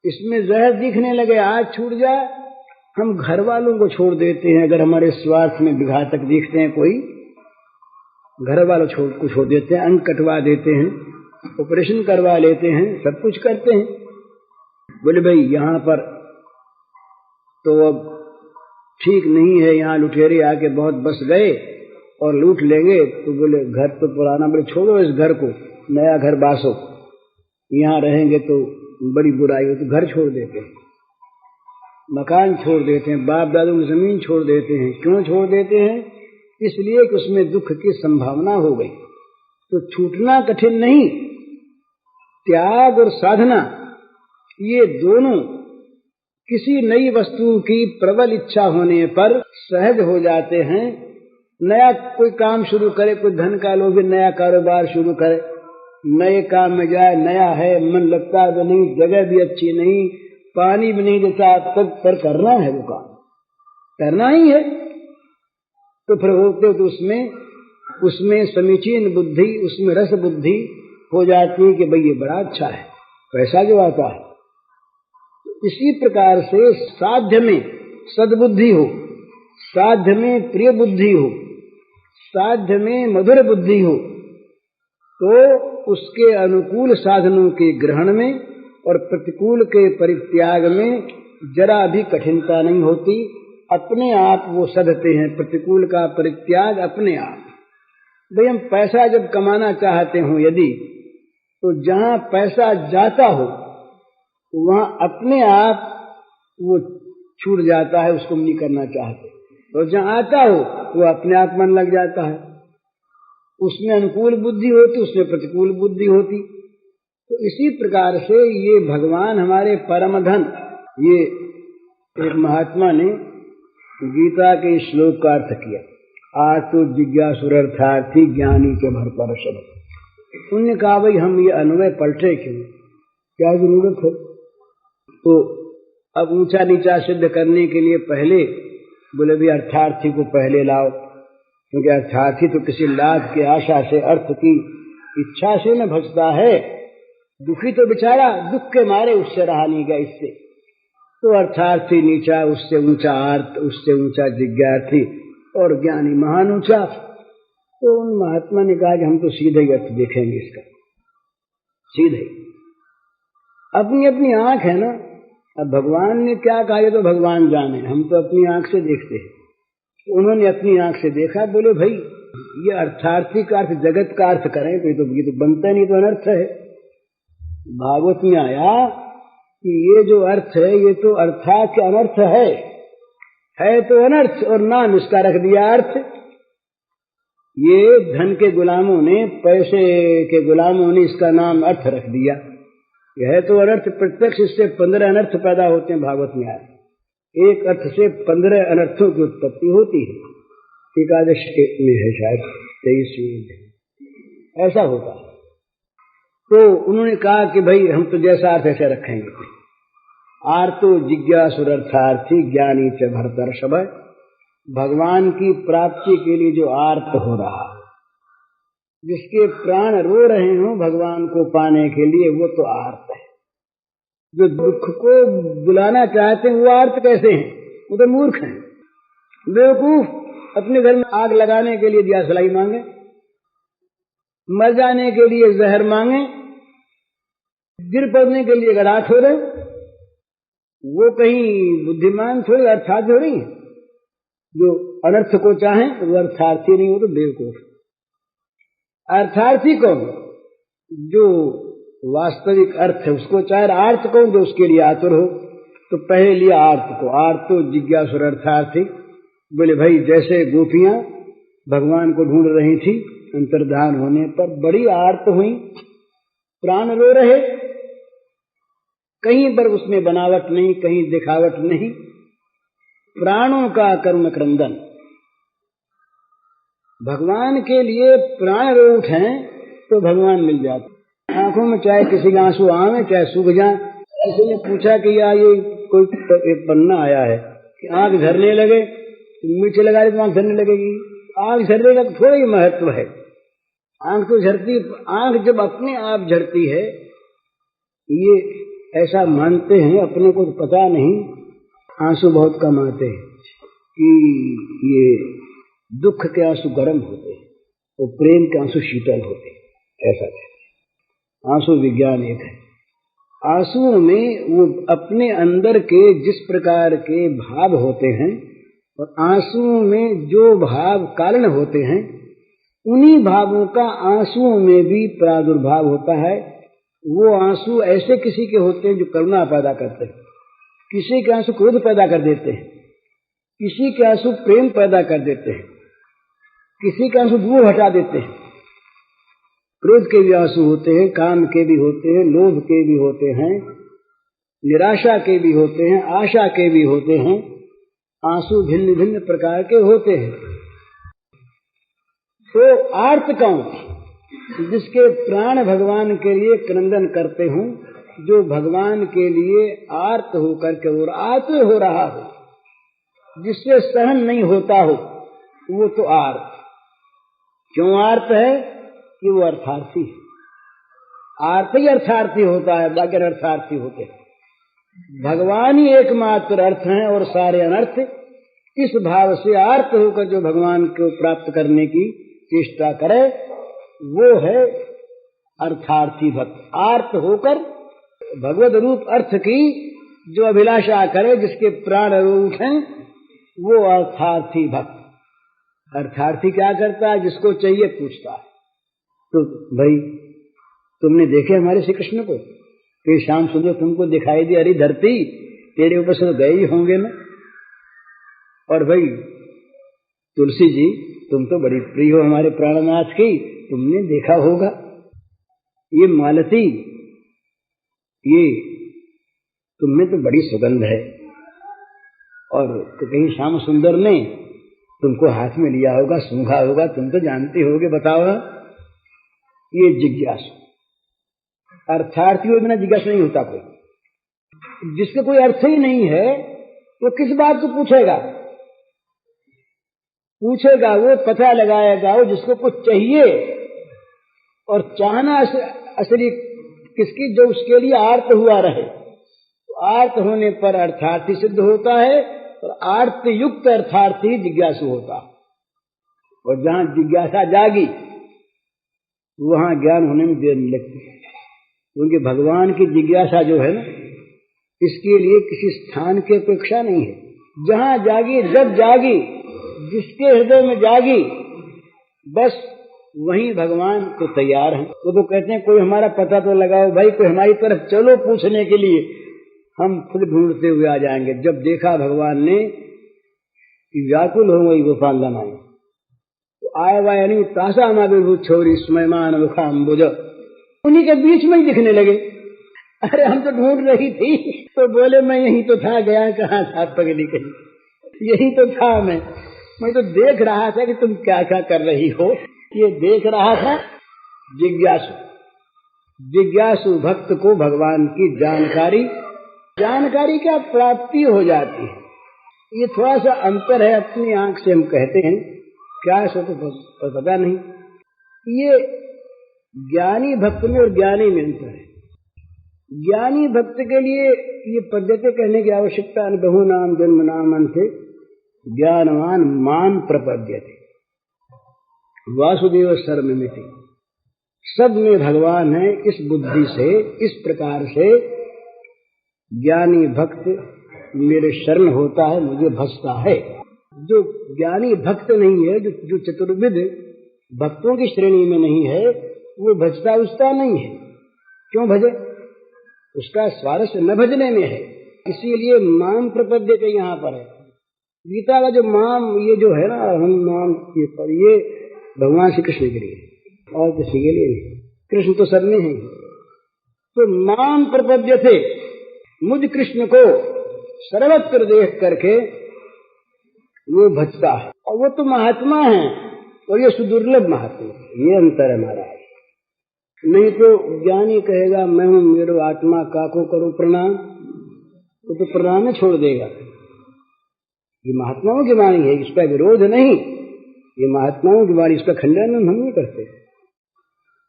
इसमें जहर दिखने लगे आज छूट जाए। हम घर वालों को छोड़ देते हैं, अगर हमारे स्वार्थ में विघातक दिखते हैं कोई, घर वालों को छोड़ देते हैं, अंग कटवा देते हैं, ऑपरेशन करवा लेते हैं, सब कुछ करते हैं। बोले भाई यहाँ पर तो अब ठीक नहीं है, यहाँ लुटेरे आके बहुत बस गए और लूट लेंगे। तो बोले घर तो पुराना, बोले छोड़ो इस घर को, नया घर बासो, यहाँ रहेंगे तो बड़ी बुराई हो। तो घर छोड़ देते हैं, मकान छोड़ देते हैं, बाप दादों की जमीन छोड़ देते हैं। क्यों छोड़ देते हैं? इसलिए कि उसमें दुख की संभावना हो गई। तो छूटना कठिन नहीं, त्याग और साधना ये दोनों किसी नई वस्तु की प्रबल इच्छा होने पर सहज हो जाते हैं। नया कोई काम शुरू करे, कोई धन का लोभी नया कारोबार शुरू करे, नए काम में जाए, नया है, मन लगता भी नहीं, जगह भी अच्छी नहीं, पानी भी नहीं देता, तब पर करना है, वो काम करना ही है। तो फिर होते तो उसमें समीचीन बुद्धि, उसमें रस बुद्धि हो जाती है कि भाई ये बड़ा अच्छा है, पैसा जो आता है। इसी प्रकार से साध्य में सद्बुद्धि हो, साध्य में प्रिय बुद्धि हो, साध्य में मधुर बुद्धि हो, तो उसके अनुकूल साधनों के ग्रहण में और प्रतिकूल के परित्याग में जरा भी कठिनता नहीं होती। अपने आप वो सधते हैं, प्रतिकूल का परित्याग अपने आप। भाई हम पैसा जब कमाना चाहते हो यदि, तो जहां पैसा जाता हो वहां अपने आप वो छूट जाता है, उसको नहीं करना चाहते। और जहां आता हो वो अपने आप मन लग जाता है। उसमें अनुकूल बुद्धि होती, उसमें प्रतिकूल बुद्धि होती। तो इसी प्रकार से ये भगवान हमारे परम धन, ये एक महात्मा ने गीता के श्लोक का अर्थ किया, आतु जिज्ञासुरर्थार्थी ज्ञानी के भरपर शब्द। उन्होंने कहा भाई हम ये अन्वय पलटे क्यों, क्या जरूरत है। तो अब ऊंचा नीचा सिद्ध करने के लिए पहले बोले भी अर्थार्थी को पहले लाओ, क्योंकि अर्थार्थी तो किसी लाभ की आशा से, अर्थ की इच्छा से न भजता है। दुखी तो बेचारा दुख के मारे उससे रहा नहीं गया इससे। तो अर्थार्थी नीचा, उससे ऊंचा आर्त, उससे ऊंचा जिज्ञार्थी और ज्ञानी महान ऊंचा। तो उन महात्मा ने कहा कि हम तो सीधे ही अर्थ देखेंगे इसका, सीधे। अपनी अपनी आंख है ना, अब भगवान ने क्या कहा ये तो भगवान जाने, हम तो अपनी आंख से देखते हैं। उन्होंने अपनी आंख से देखा, बोले भाई ये अर्थार्थी का अर्थ जगत का अर्थ करें तो ये तो बनता नहीं, तो अनर्थ है। भागवत में आया कि ये जो अर्थ है ये तो अर्थात के अनर्थ है तो अनर्थ, और नाम इसका रख दिया अर्थ। ये धन के गुलामों ने, पैसे के गुलामों ने इसका नाम अर्थ रख दिया। यह तो अनर्थ प्रत्यक्ष, इससे 15 अनर्थ पैदा होते हैं। भागवत में आया एक अर्थ से 15 अनर्थों की उत्पत्ति होती है। एकादश में है शायद 23 ऐसा होता है। तो उन्होंने कहा कि भाई हम तो जैसा अर्थ ऐसे रखेंगे। आर्तो जिज्ञासुरर्थार्थी ज्ञानी च भरतर्षभ, भगवान की प्राप्ति के लिए जो आर्त हो रहा, जिसके प्राण रो रहे हो भगवान को पाने के लिए, वो तो आर्त है। जो दुख को बुलाना चाहते हैं वो आर्त कैसे हैं, वो तो मूर्ख हैं, बेवकूफ। अपने घर में आग लगाने के लिए दियासलाई मांगे, मर जाने के लिए जहर मांगे, गिर पड़ने के लिए गड़ा छोड़े, वो कहीं बुद्धिमान थोड़ी, अर्थात थोड़ी है। जो अनर्थ को चाहे वो अर्थार्थी नहीं हो तो बेवकूफ। अर्थार्थी कौन, जो वास्तविक अर्थ है उसको चाहे। आर्थ कौन, जो उसके लिए आतुर हो। तो पहले लिया आर्थ को, आर्तो जिज्ञासुर अर्थार्थी। बोले भाई जैसे गोपियां भगवान को ढूंढ रही थी, अंतर्धान होने पर बड़ी आर्त हुई, प्राण रो रहे, कहीं पर उसमें बनावट नहीं, कहीं दिखावट नहीं, प्राणों का करुण क्रंदन। भगवान के लिए प्राण रो उठे तो भगवान मिल जाते। आंखों में चाहे किसी के आंसू आवे चाहे सूख जाए। किसी ने पूछा कि यार ये कोई पन्ना आया है कि आंख झरने लगे, मिर्च लगा तो आंख झरने लगेगी। आंख झरने का थोड़ा ही महत्व है। आंख तो झरती, आंख जब अपने आप झरती है, ये ऐसा मानते हैं, अपने को पता नहीं, आंसू बहुत कम आते हैं कि ये दुख के आंसू गर्म होते हैं और प्रेम के आंसू शीतल होते हैं, ऐसा कहते हैं। आंसू विज्ञान एक है। आंसुओं में वो अपने अंदर के जिस प्रकार के भाव होते हैं और आंसुओं में जो भाव कारण होते हैं, उन्हीं भावों का आंसुओं में भी प्रादुर्भाव होता है। वो आंसू ऐसे किसी के होते हैं जो करुणा पैदा करते हैं, किसी के आंसू क्रोध पैदा कर देते हैं, किसी के आंसू प्रेम पैदा कर देते हैं, किसी के आंसू दूर हटा देते हैं। क्रोध के भी आंसू होते हैं, काम के भी होते हैं, लोभ के भी होते हैं, निराशा के भी होते हैं, आशा के भी होते हैं, आंसू भिन्न भिन्न प्रकार के होते हैं। तो आर्त कौन? जिसके प्राण भगवान के लिए क्रंदन करते हों, जो भगवान के लिए आर्त होकर के और आतुर हो रहा हो, जिससे सहन नहीं होता हो, वो तो आर्त। क्यों आर्त है? कि वो अर्थार्थी है। आर्त ही अर्थार्थी होता है, बाकी अर्थार्थी होते हैं। भगवान ही एकमात्र अर्थ हैं और सारे अनर्थ। इस भाव से आर्त होकर जो भगवान को प्राप्त करने की चेष्टा करे, वो है अर्थार्थी भक्त। आर्त होकर भगवद रूप अर्थ की जो अभिलाषा करे, जिसके प्राण उठें, वो अर्थार्थी भक्त। अर्थार्थी क्या करता है? जिसको चाहिए पूछता है। तो भाई तुमने देखे हमारे श्री कृष्ण को कि शाम सुबह तुमको दिखाई दी, अरे धरती तेरे ऊपर से गए ही होंगे ना। और भाई तुलसी जी, तुम तो बड़ी प्रिय हो हमारे प्राणनाथ की, तुमने देखा होगा ये मालती, ये तुम्हें तो बड़ी सुगंध है। और तो कहीं श्याम सुंदर ने तुमको हाथ में लिया होगा, सूंघा होगा, तुम तो जानते होगे, बताओ। ये जिज्ञासु। अर्थार्थी हो बिना जिज्ञासु नहीं होता कोई। जिसका कोई अर्थ ही नहीं है तो किस बात को पूछेगा? पूछेगा वो, पता लगाएगा वो जिसको कुछ चाहिए। और चाहना असली किसकी? जो उसके लिए आर्त हुआ रहे। तो आर्त होने पर अर्थार्थी सिद्ध होता है, और आर्त युक्त अर्थार्थी जिज्ञासु होता है। और जहां जिज्ञासा जागी वहां ज्ञान होने में देर नहीं लगती, क्योंकि भगवान की जिज्ञासा जो है ना, इसके लिए किसी स्थान की अपेक्षा नहीं है। जहां जागी, जब जागी, जिसके हृदय में जागी, बस वहीं भगवान तो तैयार हैं। वो तो कहते हैं कोई हमारा पता तो लगाओ भाई, कोई हमारी तरफ चलो पूछने के लिए, हम खुद ढूंढते हुए आ जाएंगे। जब देखा भगवान ने कि व्याकुल हो गई गोपाल बनाए, तो आए वाय नहीं तासा ना विभू छोरी स्मयमान मुखाम्बुज, उन्हीं के बीच में ही दिखने लगे। अरे हम तो ढूंढ रही थी, तो बोले मैं यही तो था, गया कहाँ था पगली कहीं, यही तो था। मैं तो देख रहा था कि तुम क्या क्या कर रही हो, ये देख रहा था। जिज्ञासु, जिज्ञासु भक्त को भगवान की जानकारी क्या प्राप्ति हो जाती है। ये थोड़ा सा अंतर है, अपनी आंख से हम कहते हैं, क्या सो तो पता नहीं। ये ज्ञानी भक्त में और ज्ञानी में अंतर है। ज्ञानी भक्त के लिए ये पद्धति कहने की आवश्यकता नहीं। बहु नाम जन्म नाम अंते ज्ञानवान मान प्रपद्यते वासुदेव सर्वमिति। सब में भगवान है, इस बुद्धि से, इस प्रकार से ज्ञानी भक्त मेरे शरण होता है, मुझे भजता है। जो ज्ञानी भक्त नहीं है, जो चतुर्विध भक्तों की श्रेणी में नहीं है, वो भजता उसका नहीं है। क्यों भजे? उसका स्वारस्य न भजने में है। इसीलिए माम प्रपद्य के यहाँ पर है। गीता का जो माम, ये जो है ना, हम नाम ये पर, ये भगवान श्री कृष्ण के लिए और किसी के लिए नहीं। कृष्ण तो सब में है। तो माम प्रपद्य थे, मुझ कृष्ण को सर्वत्र देख करके वो भजता है। और वो तो महात्मा है, और ये सुदुर्लभ महात्मा। ये अंतर है हमारा। नहीं तो ज्ञानी कहेगा मैं हूं, मेरो आत्मा काको करो प्रणाम, तो प्रणाम में छोड़ देगा। ये महात्माओं की वाणी है, इसका विरोध नहीं। ये महात्माओं की वाणी, इसका खंडन हम नहीं करते।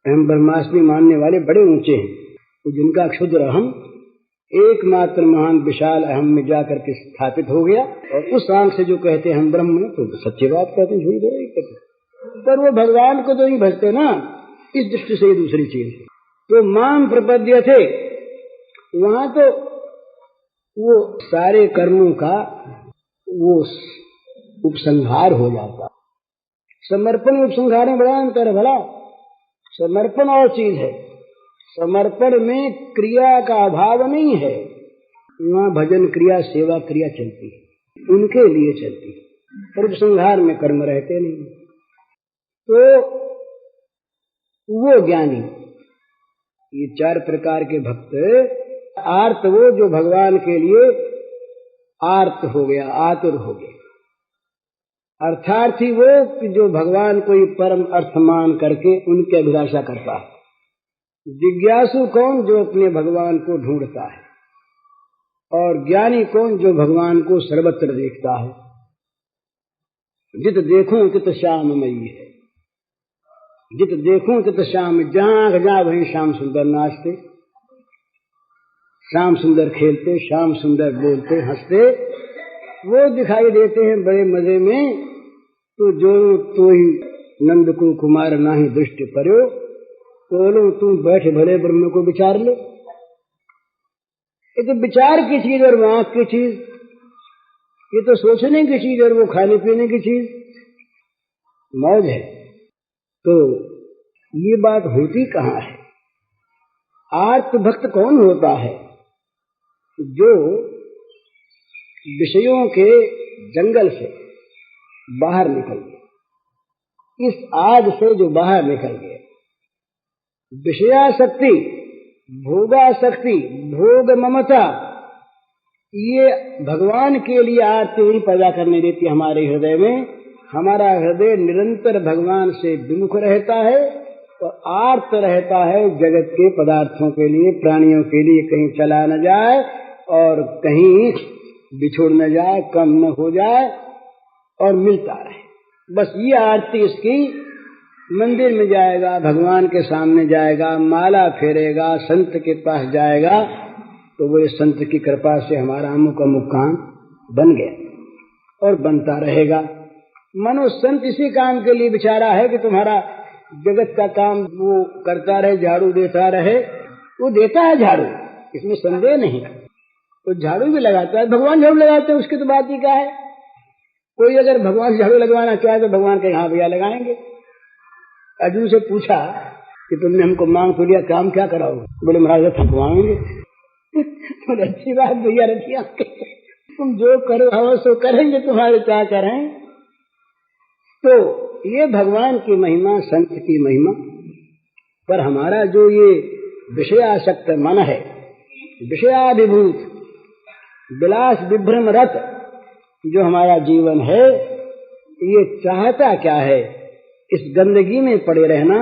हम ब्रह्मास्मि मानने वाले बड़े ऊंचे हैं, तो जिनका क्षुद्र अहम एकमात्र महान विशाल अहम में जाकर के स्थापित हो गया। और उस आंख से जो कहते हैं हम ब्रह्म हैं, तो सच्ची बात कहते हैं, झूठ नहीं कहते। पर वो भगवान को तो नहीं भजते ना, इस दृष्टि से ये दूसरी चीज है। तो माम प्रपद्य थे, वहां तो वो सारे कर्मों का वो उपसंहार हो जाता। समर्पण उपसंहार में बड़ा अंतर है। भला समर्पण और चीज है, समर्पण में क्रिया का अभाव नहीं है। वहां भजन क्रिया, सेवा क्रिया चलती है, उनके लिए चलती है, पर उपसंहार में कर्म रहते नहीं। तो वो ज्ञानी, ये चार प्रकार के भक्त आर्त वो जो भगवान के लिए आर्त हो गया, आतुर हो गया। अर्थार्थी वो कि जो भगवान को ही परम अर्थ मान करके उनकी अभिलाषा करता है। जिज्ञासु कौन? जो अपने भगवान को ढूंढता है। और ज्ञानी कौन? जो भगवान को सर्वत्र देखता है। जित देखूं तित श्याममयी है, जित देखूं तित श्याम, जहां आंख जा वहीं श्याम सुंदर नाचते, श्याम सुंदर खेलते, श्याम सुंदर बोलते हंसते, वो दिखाई देते हैं बड़े मजे में। तो जो तो ही नंद को कुमार नाही दृष्टि पर्यो, बोलो तुम बैठे भले ब्रह्म को विचार ले। ये तो विचार की चीज और वो आंख की चीज, ये तो सोचने की चीज और वो खाने पीने की चीज, मौज है। तो ये बात होती कहाँ है? आर्त भक्त कौन होता है? जो विषयों के जंगल से बाहर निकल गए, इस आग से जो बाहर निकल गए। विषयासक्ति, भोगासक्ति, भोग ममता, ये भगवान के लिए आरती नहीं पैदा करने देती हमारे हृदय में। हमारा हृदय निरंतर भगवान से विमुख रहता है और आर्त रहता है जगत के पदार्थों के लिए, प्राणियों के लिए, कहीं चला न जाए और कहीं बिछुड़ न जाए, कम न हो जाए और मिलता रहे। बस ये आरती इसकी। मंदिर में जाएगा, भगवान के सामने जाएगा, माला फेरेगा, संत के पास जाएगा, तो वो संत की कृपा से हमारा अमुक अमुक काम बन गया और बनता रहेगा। मनो संत इसी काम के लिए बेचारा है कि तुम्हारा जगत का काम वो करता रहे, झाड़ू देता रहे। वो देता है झाड़ू, इसमें संदेह नहीं, तो झाड़ू भी लगाता है। भगवान झाड़ू लगाते हैं, उसकी तो बात ही क्या है। कोई अगर भगवान झाड़ू लगवाना चाहे तो भगवान के हाँ भैया लगाएंगे। अर्जुन से पूछा कि तुमने हमको मांग तो लिया, काम क्या कराओगे? बोले महाराज थकवाएंगे। तो अच्छी बात भैया रखिए, तुम जो करो हम सो करेंगे, तुम्हारे क्या करें। तो ये भगवान की महिमा, संत की महिमा। पर हमारा जो ये विषयासक्त मन है, विषयाभिभूत, विलास विभ्रम रत जो हमारा जीवन है, ये चाहता क्या है? इस गंदगी में पड़े रहना,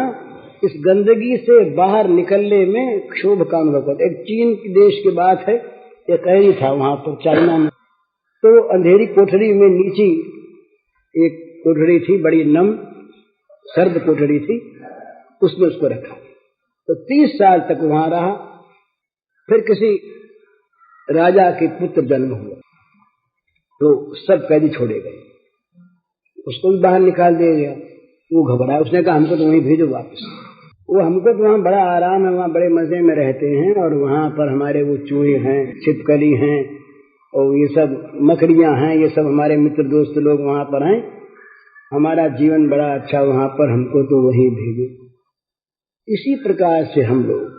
इस गंदगी से बाहर निकलने में क्षोभ का अनुभव करते। एक चीन देश की बात है, एक कैदी था वहां पर चाइना में, तो अंधेरी कोठरी में नीचे एक कोठरी थी, बड़ी नम सर्द कोठरी थी, उसमें उसको रखा। तो 30 साल तक वहां रहा। फिर किसी राजा के पुत्र जन्म हुआ, तो सब कैदी छोड़े गए, उसको भी बाहर निकाल दिया गया। वो घबराया, उसने कहा हमको तो वहीं भेजो वापस। वो हमको तो वहाँ बड़ा आराम है, वहाँ बड़े मजे में रहते हैं और वहाँ पर हमारे वो चूहे हैं, छिपकली हैं और ये सब मकड़ियाँ हैं, ये सब हमारे मित्र दोस्त लोग वहाँ पर हैं, हमारा जीवन बड़ा अच्छा वहाँ पर, हमको तो वहीं भेजो। इसी प्रकार से हम लोग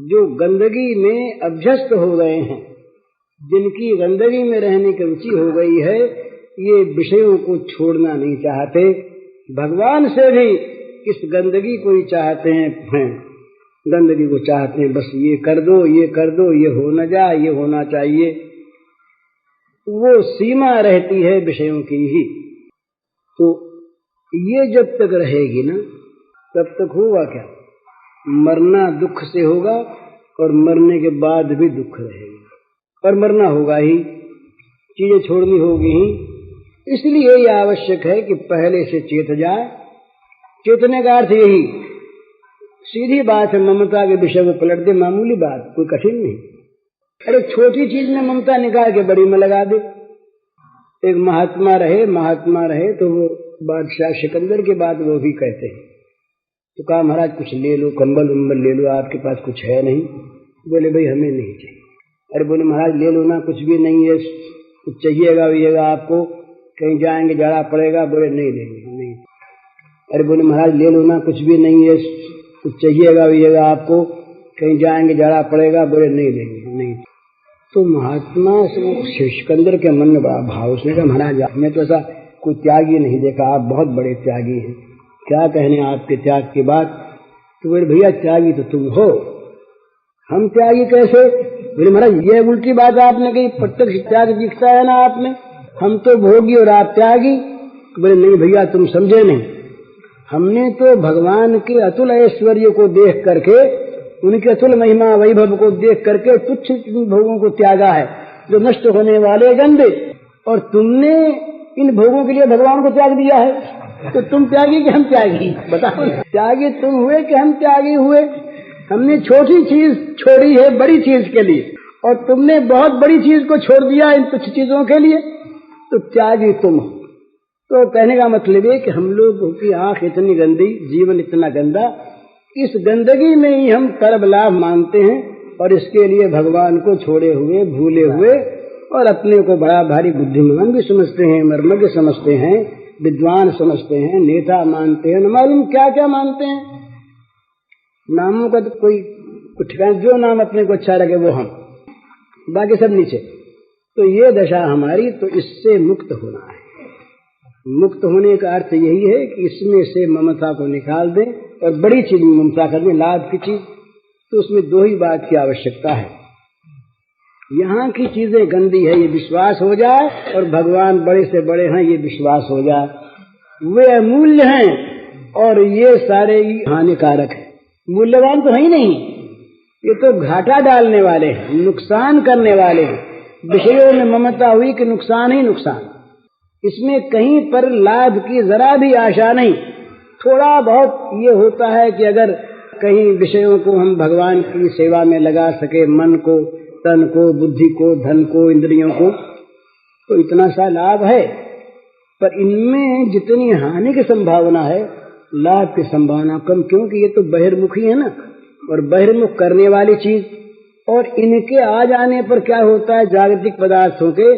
जो गंदगी में अभ्यस्त हो गए हैं, जिनकी गंदगी में रहने की रुचि हो गई है, ये विषयों को छोड़ना नहीं चाहते, भगवान से भी इस गंदगी को ही चाहते हैं, गंदगी को चाहते हैं। बस ये कर दो, ये कर दो, ये हो न जाए, ये होना चाहिए। वो सीमा रहती है विषयों की ही। तो ये जब तक रहेगी ना, तब तक होगा क्या? मरना दुख से होगा और मरने के बाद भी दुख रहेगा, और मरना होगा ही, चीजें छोड़नी होगी ही। इसलिए यह आवश्यक है कि पहले से चेत जाए। चेतने का अर्थ यही सीधी बात है, ममता के विषय में पलट दे, मामूली बात, कोई कठिन नहीं। अरे छोटी चीज में ममता निकाल के बड़ी में लगा दे। एक महात्मा रहे तो वो बादशाह सिकंदर के बाद वो भी कहते हैं, तो कहा महाराज कुछ ले लो, कंबल उम्बल ले लो, आपके पास कुछ है नहीं? बोले भाई हमें नहीं चाहिए। अरे बोले महाराज ले लो ना, कुछ भी नहीं है, कुछ चाहिएगा आपको, कहीं जाएंगे जाड़ा पड़ेगा। बोले नहीं लेंगे, नहीं। अरे बोले महाराज ले लो ना, कुछ भी नहीं है, कुछ चाहिएगा आपको, कहीं जाएंगे जाड़ा पड़ेगा। बोले नहीं लेंगे, नहीं। तो महात्मा सिकंदर के मन में बड़ा भाव, उसने कहा महाराज हमें तो ऐसा कोई त्यागी नहीं देखा, आप बहुत बड़े त्यागी हैं, क्या कहने आपके त्याग की बात। तो बोले भैया त्यागी तो तुम हो, हम त्यागी कैसे? बोले महाराज ये उल्टी बात आपने कही, प्रत्यक्ष त्याग दिखता है ना आप में, हम तो भोगी और आप त्यागी। बोले नहीं भैया तुम समझे नहीं, हमने तो भगवान के अतुल ऐश्वर्य को देख करके, उनके अतुल महिमा वैभव को देख करके तुच्छ भोगों को त्यागा है जो नष्ट होने वाले गंदे, और तुमने इन भोगों के लिए भगवान को त्याग दिया है। तो तुम त्यागी कि हम त्यागी? बताओ, त्यागी तुम हुए कि हम त्यागी हुए? हमने छोटी चीज छोड़ी है बड़ी चीज के लिए, और तुमने बहुत बड़ी चीज को छोड़ दिया इन तुच्छ चीजों के लिए, तो त्यागी तुम हो। तो कहने का मतलब है कि हम लोगों की आंख इतनी गंदी, जीवन इतना गंदा, इस गंदगी में ही हम कर्म लाभ मानते हैं, और इसके लिए भगवान को छोड़े हुए, भूले हुए, और अपने को बड़ा भारी बुद्धिमान भी समझते हैं, मर्मज्ञ समझते हैं, विद्वान समझते हैं, नेता मानते हैं, न मालूम क्या क्या मानते हैं। नामों का तो कोई ठिकाना, जो नाम अपने को अच्छा लगे वो हम, बाकी सब नीचे। तो ये दशा हमारी, तो इससे मुक्त होना है। मुक्त होने का अर्थ यही है कि इसमें से ममता को निकाल दें और बड़ी चीज में ममता कर दें, लाभ की चीज। तो उसमें दो ही बात की आवश्यकता है, यहाँ की चीजें गंदी है ये विश्वास हो जाए, और भगवान बड़े से बड़े हैं ये विश्वास हो जाए। वे अमूल्य हैं और ये सारे हानिकारक हैं। मूल्यवान तो है ही नहीं, ये तो घाटा डालने वाले हैं, नुकसान करने वाले हैं। विषयों में ममता हुई कि नुकसान ही नुकसान, इसमें कहीं पर लाभ की जरा भी आशा नहीं। थोड़ा बहुत ये होता है कि अगर कहीं विषयों को हम भगवान की सेवा में लगा सके, मन को, तन को, बुद्धि को, धन को, इंद्रियों को, तो इतना सा लाभ है। पर इनमें जितनी हानि की संभावना है, लाभ की संभावना कम, क्योंकि ये तो बहिर्मुखी है ना, और बहिर्मुख करने वाली चीज। और इनके आ जाने पर क्या होता है, जागतिक पदार्थों के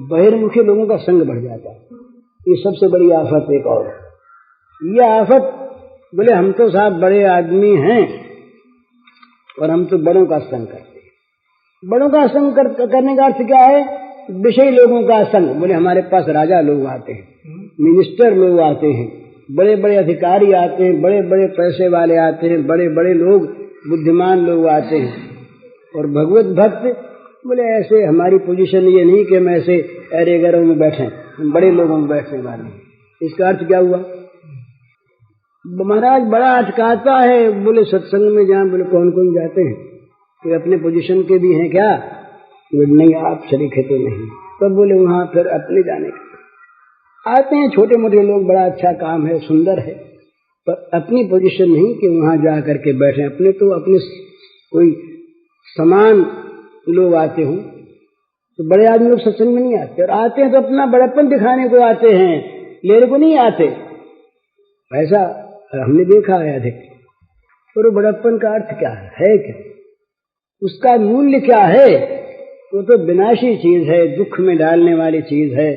बहिर्मुखी लोगों का संग बढ़ जाता है। ये सबसे बड़ी आफत एक और ये आफत। बोले हम तो साहब बड़े आदमी हैं और हम तो बड़ों का संग करते हैं। बड़ों का संग करने का अर्थ क्या है? विषयी लोगों का संग। बोले हमारे पास राजा लोग आते हैं, मिनिस्टर लोग आते हैं, बड़े बड़े अधिकारी आते हैं, बड़े बड़े पैसे वाले आते हैं, बड़े बड़े लोग, बुद्धिमान लोग आते हैं। और भगवत भक्त बोले ऐसे हमारी पोजीशन ये नहीं कि हम ऐसे अरे गरों में बैठे, हम बड़े लोगों में बैठने वाले हैं। इसका अर्थ क्या हुआ? महाराज बड़ा अटकाता है। बोले सत्संग में जहाँ, बोले कौन कौन जाते हैं? कोई अपने पोजीशन के भी हैं क्या? बोले नहीं आप शरीक है तो नहीं। तब बोले वहाँ फिर अपने जाने का आते हैं छोटे मोटे लोग, बड़ा अच्छा काम है, सुंदर है, पर अपनी पोजीशन नहीं कि वहाँ जा करके बैठे। अपने तो अपने कोई समान लोग आते हों, तो बड़े आदमी लोग सत्संग में नहीं आते, और आते हैं तो अपना बड़प्पन दिखाने को आते हैं, लेने को नहीं आते। ऐसा हमने देखा है अधिक। और बड़प्पन का अर्थ क्या है क्या? उसका मूल्य क्या है? वो तो विनाशी चीज है, दुख में डालने वाली चीज है,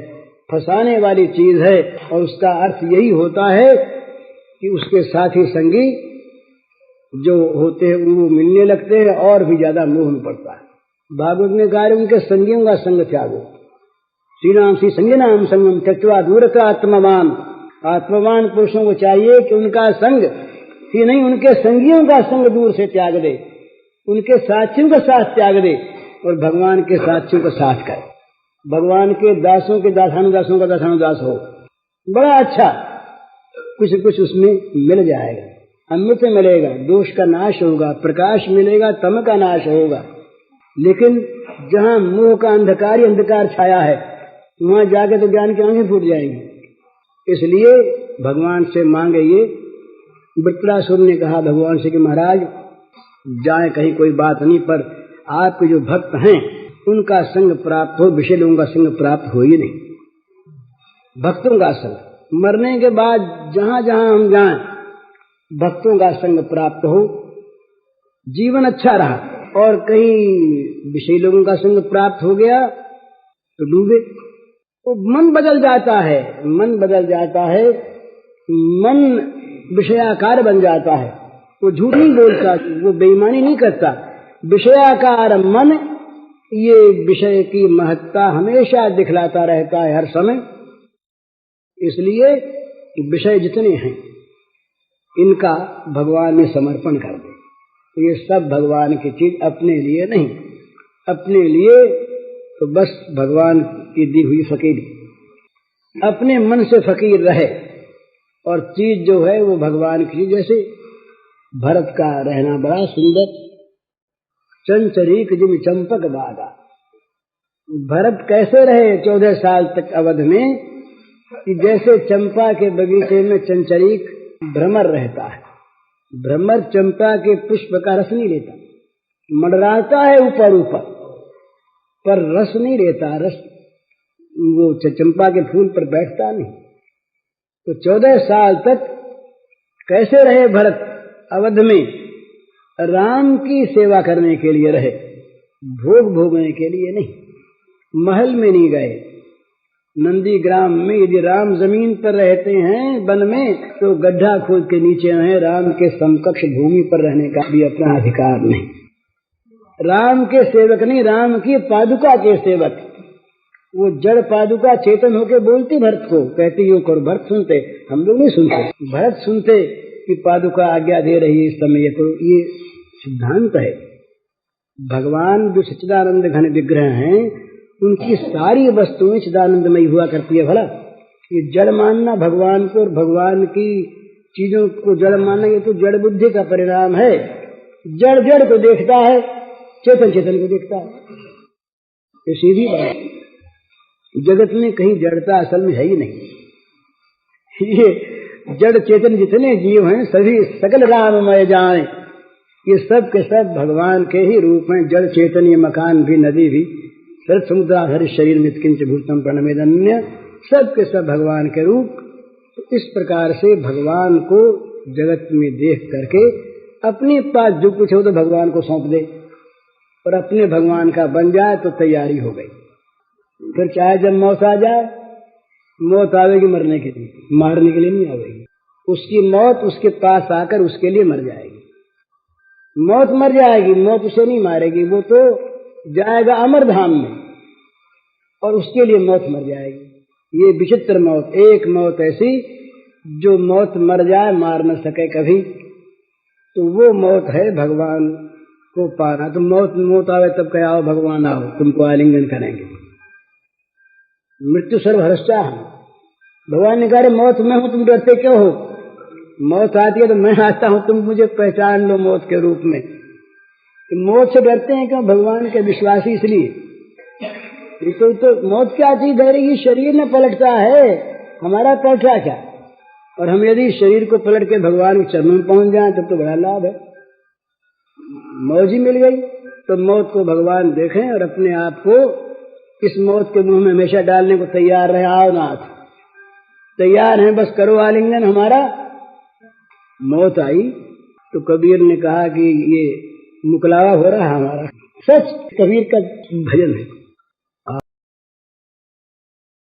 फंसाने वाली चीज है। और उसका अर्थ यही होता है कि उसके साथी संगी जो होते हैं वो मिलने लगते हैं और भी ज्यादा मोह में पड़ता है। भागवत ने कहा उनके संगियों का संग त्यागो। श्री राम श्री संगी नाम संगम त्यक्त्वा दूरता आत्मवान। आत्मवान पुरुषों को चाहिए कि उनका संग ही नहीं, उनके संगियों का संग दूर से त्याग दे, उनके साथियों का साथ त्याग दे, और भगवान के साथियों का साथ करे। भगवान के दासों के दासानुदासों का दासानुदास हो। बड़ा अच्छा कुछ कुछ उसमें मिल जाएगा, अमृत मिलेगा, दोष का नाश होगा, प्रकाश मिलेगा, तम का नाश होगा। लेकिन जहाँ मोह का अंधकार ही अंधकार छाया है, वहां जाके तो ज्ञान की आंखें फूट जाएंगी। इसलिए भगवान से मांगे ये। वृत्रासुर ने कहा भगवान से कि महाराज जाए कहीं कोई बात नहीं, पर आपके जो भक्त हैं उनका संग प्राप्त हो, विषय लोगों का संग प्राप्त हो ही नहीं। भक्तों का संग, मरने के बाद जहां जहां हम जाएं भक्तों का संग प्राप्त हो, जीवन अच्छा रहा। और कहीं विषय लोगों का संग प्राप्त हो गया तो डूबे। वो मन बदल जाता है, मन बदल जाता है, मन विषयाकार बन जाता है। वो झूठ नहीं बोलता, वो बेईमानी नहीं करता। विषयाकार मन ये विषय की महत्ता हमेशा दिखलाता रहता है हर समय। इसलिए विषय जितने हैं इनका भगवान में समर्पण कर दे। ये सब भगवान की चीज, अपने लिए नहीं। अपने लिए तो बस भगवान की दी हुई फकीरी, अपने मन से फकीर रहे, और चीज जो है वो भगवान की। जैसे भरत का रहना बड़ा सुंदर, चंचरीक जिम चंपक बागा। भरत कैसे रहे 14 साल तक अवध में, कि जैसे चंपा के बगीचे में चंचरीक भ्रमर रहता है। भ्रमर चंपा के पुष्प का रस नहीं लेता, मंडराता है ऊपर ऊपर, पर रस नहीं लेता। रस वो चंपा के फूल पर बैठता नहीं। तो 14 साल तक कैसे रहे भरत अवध में? राम की सेवा करने के लिए रहे, भोग भोगने के लिए नहीं। महल में नहीं गए। नंदीग्राम में यदि राम जमीन पर रहते हैं वन में, तो गड्ढा खोद के नीचे हैं। राम के समकक्ष भूमि पर रहने का भी अपना अधिकार नहीं। राम के सेवक नहीं, राम की पादुका के सेवक। वो जड़ पादुका चेतन होके बोलती भरत को, कहती यो करो। भरत सुनते, हम लोग नहीं सुनते। भरत सुनते कि पादुका आज्ञा दे रही है इस समय को। ये सिद्धांत है। भगवान जो सच्चिदानंद घन विग्रह हैं, उनकी सारी वस्तुएं चिदानंदमयी हुआ करती है। भला ये जड़ मानना भगवान को और भगवान की चीजों को जड़ मानना, ये तो जड़ बुद्धि का परिणाम है। जड़ जड़ को देखता है, चेतन चेतन को देखता है। ये सीधी बात। जगत में कहीं जड़ता असल में है ही नहीं। ये जड़ चेतन जितने जीव हैं सभी सकल राममय जाने, ये सब के सब भगवान के ही रूप हैं। जड़ चेतन, ये मकान भी, नदी भी, सर्व समुद्राधर शरीर में किंच भूतम प्रणमेदन्य, सब के सब भगवान के रूप। तो इस प्रकार से भगवान को जगत में देख करके अपने पास जो कुछ हो तो भगवान को सौंप दे, और अपने भगवान का बन जाए तो तैयारी हो गई। फिर चाहे जब मौत आ जाए, मौत आवेगी मरने के लिए, मारने के लिए नहीं आवेगी। उसकी मौत उसके पास आकर उसके लिए मर जाएगी। मौत मर जाएगी, मौत उसे नहीं मारेगी। वो तो जाएगा अमर धाम में, और उसके लिए मौत मर जाएगी। ये विचित्र मौत, एक मौत ऐसी जो मौत मर जाए, मार न सके कभी, तो वो मौत है भगवान को पाना। तो मौत आवे तब कहे आओ भगवान आओ, तुमको आलिंगन करेंगे। मृत्यु सर्वहर्षा है। भगवान ने कहा मौत में हूं, तुम डरते क्यों हो? मौत आती है तो मैं आता हूं, तुम मुझे पहचान लो मौत के रूप में। तो मौत से डरते हैं क्यों? भगवान के विश्वासी इसलिए। तो मौत क्या चीज है? ये शरीर में पलटता है, हमारा पलटा क्या? और हम यदि शरीर को पलट के भगवान के चरणों में पहुंच जाए तब तो बड़ा लाभ है। मौज ही मिल गई। तो मौत को भगवान देखें और अपने आप को इस मौत के मुंह में हमेशा डालने को तैयार रहे। आओ नाथ, तैयार हैं, बस करो आलिंगन हमारा। मौत आई तो कबीर ने कहा कि ये मुकलावा हो रहा है हमारा। सच कबीर का भजन है।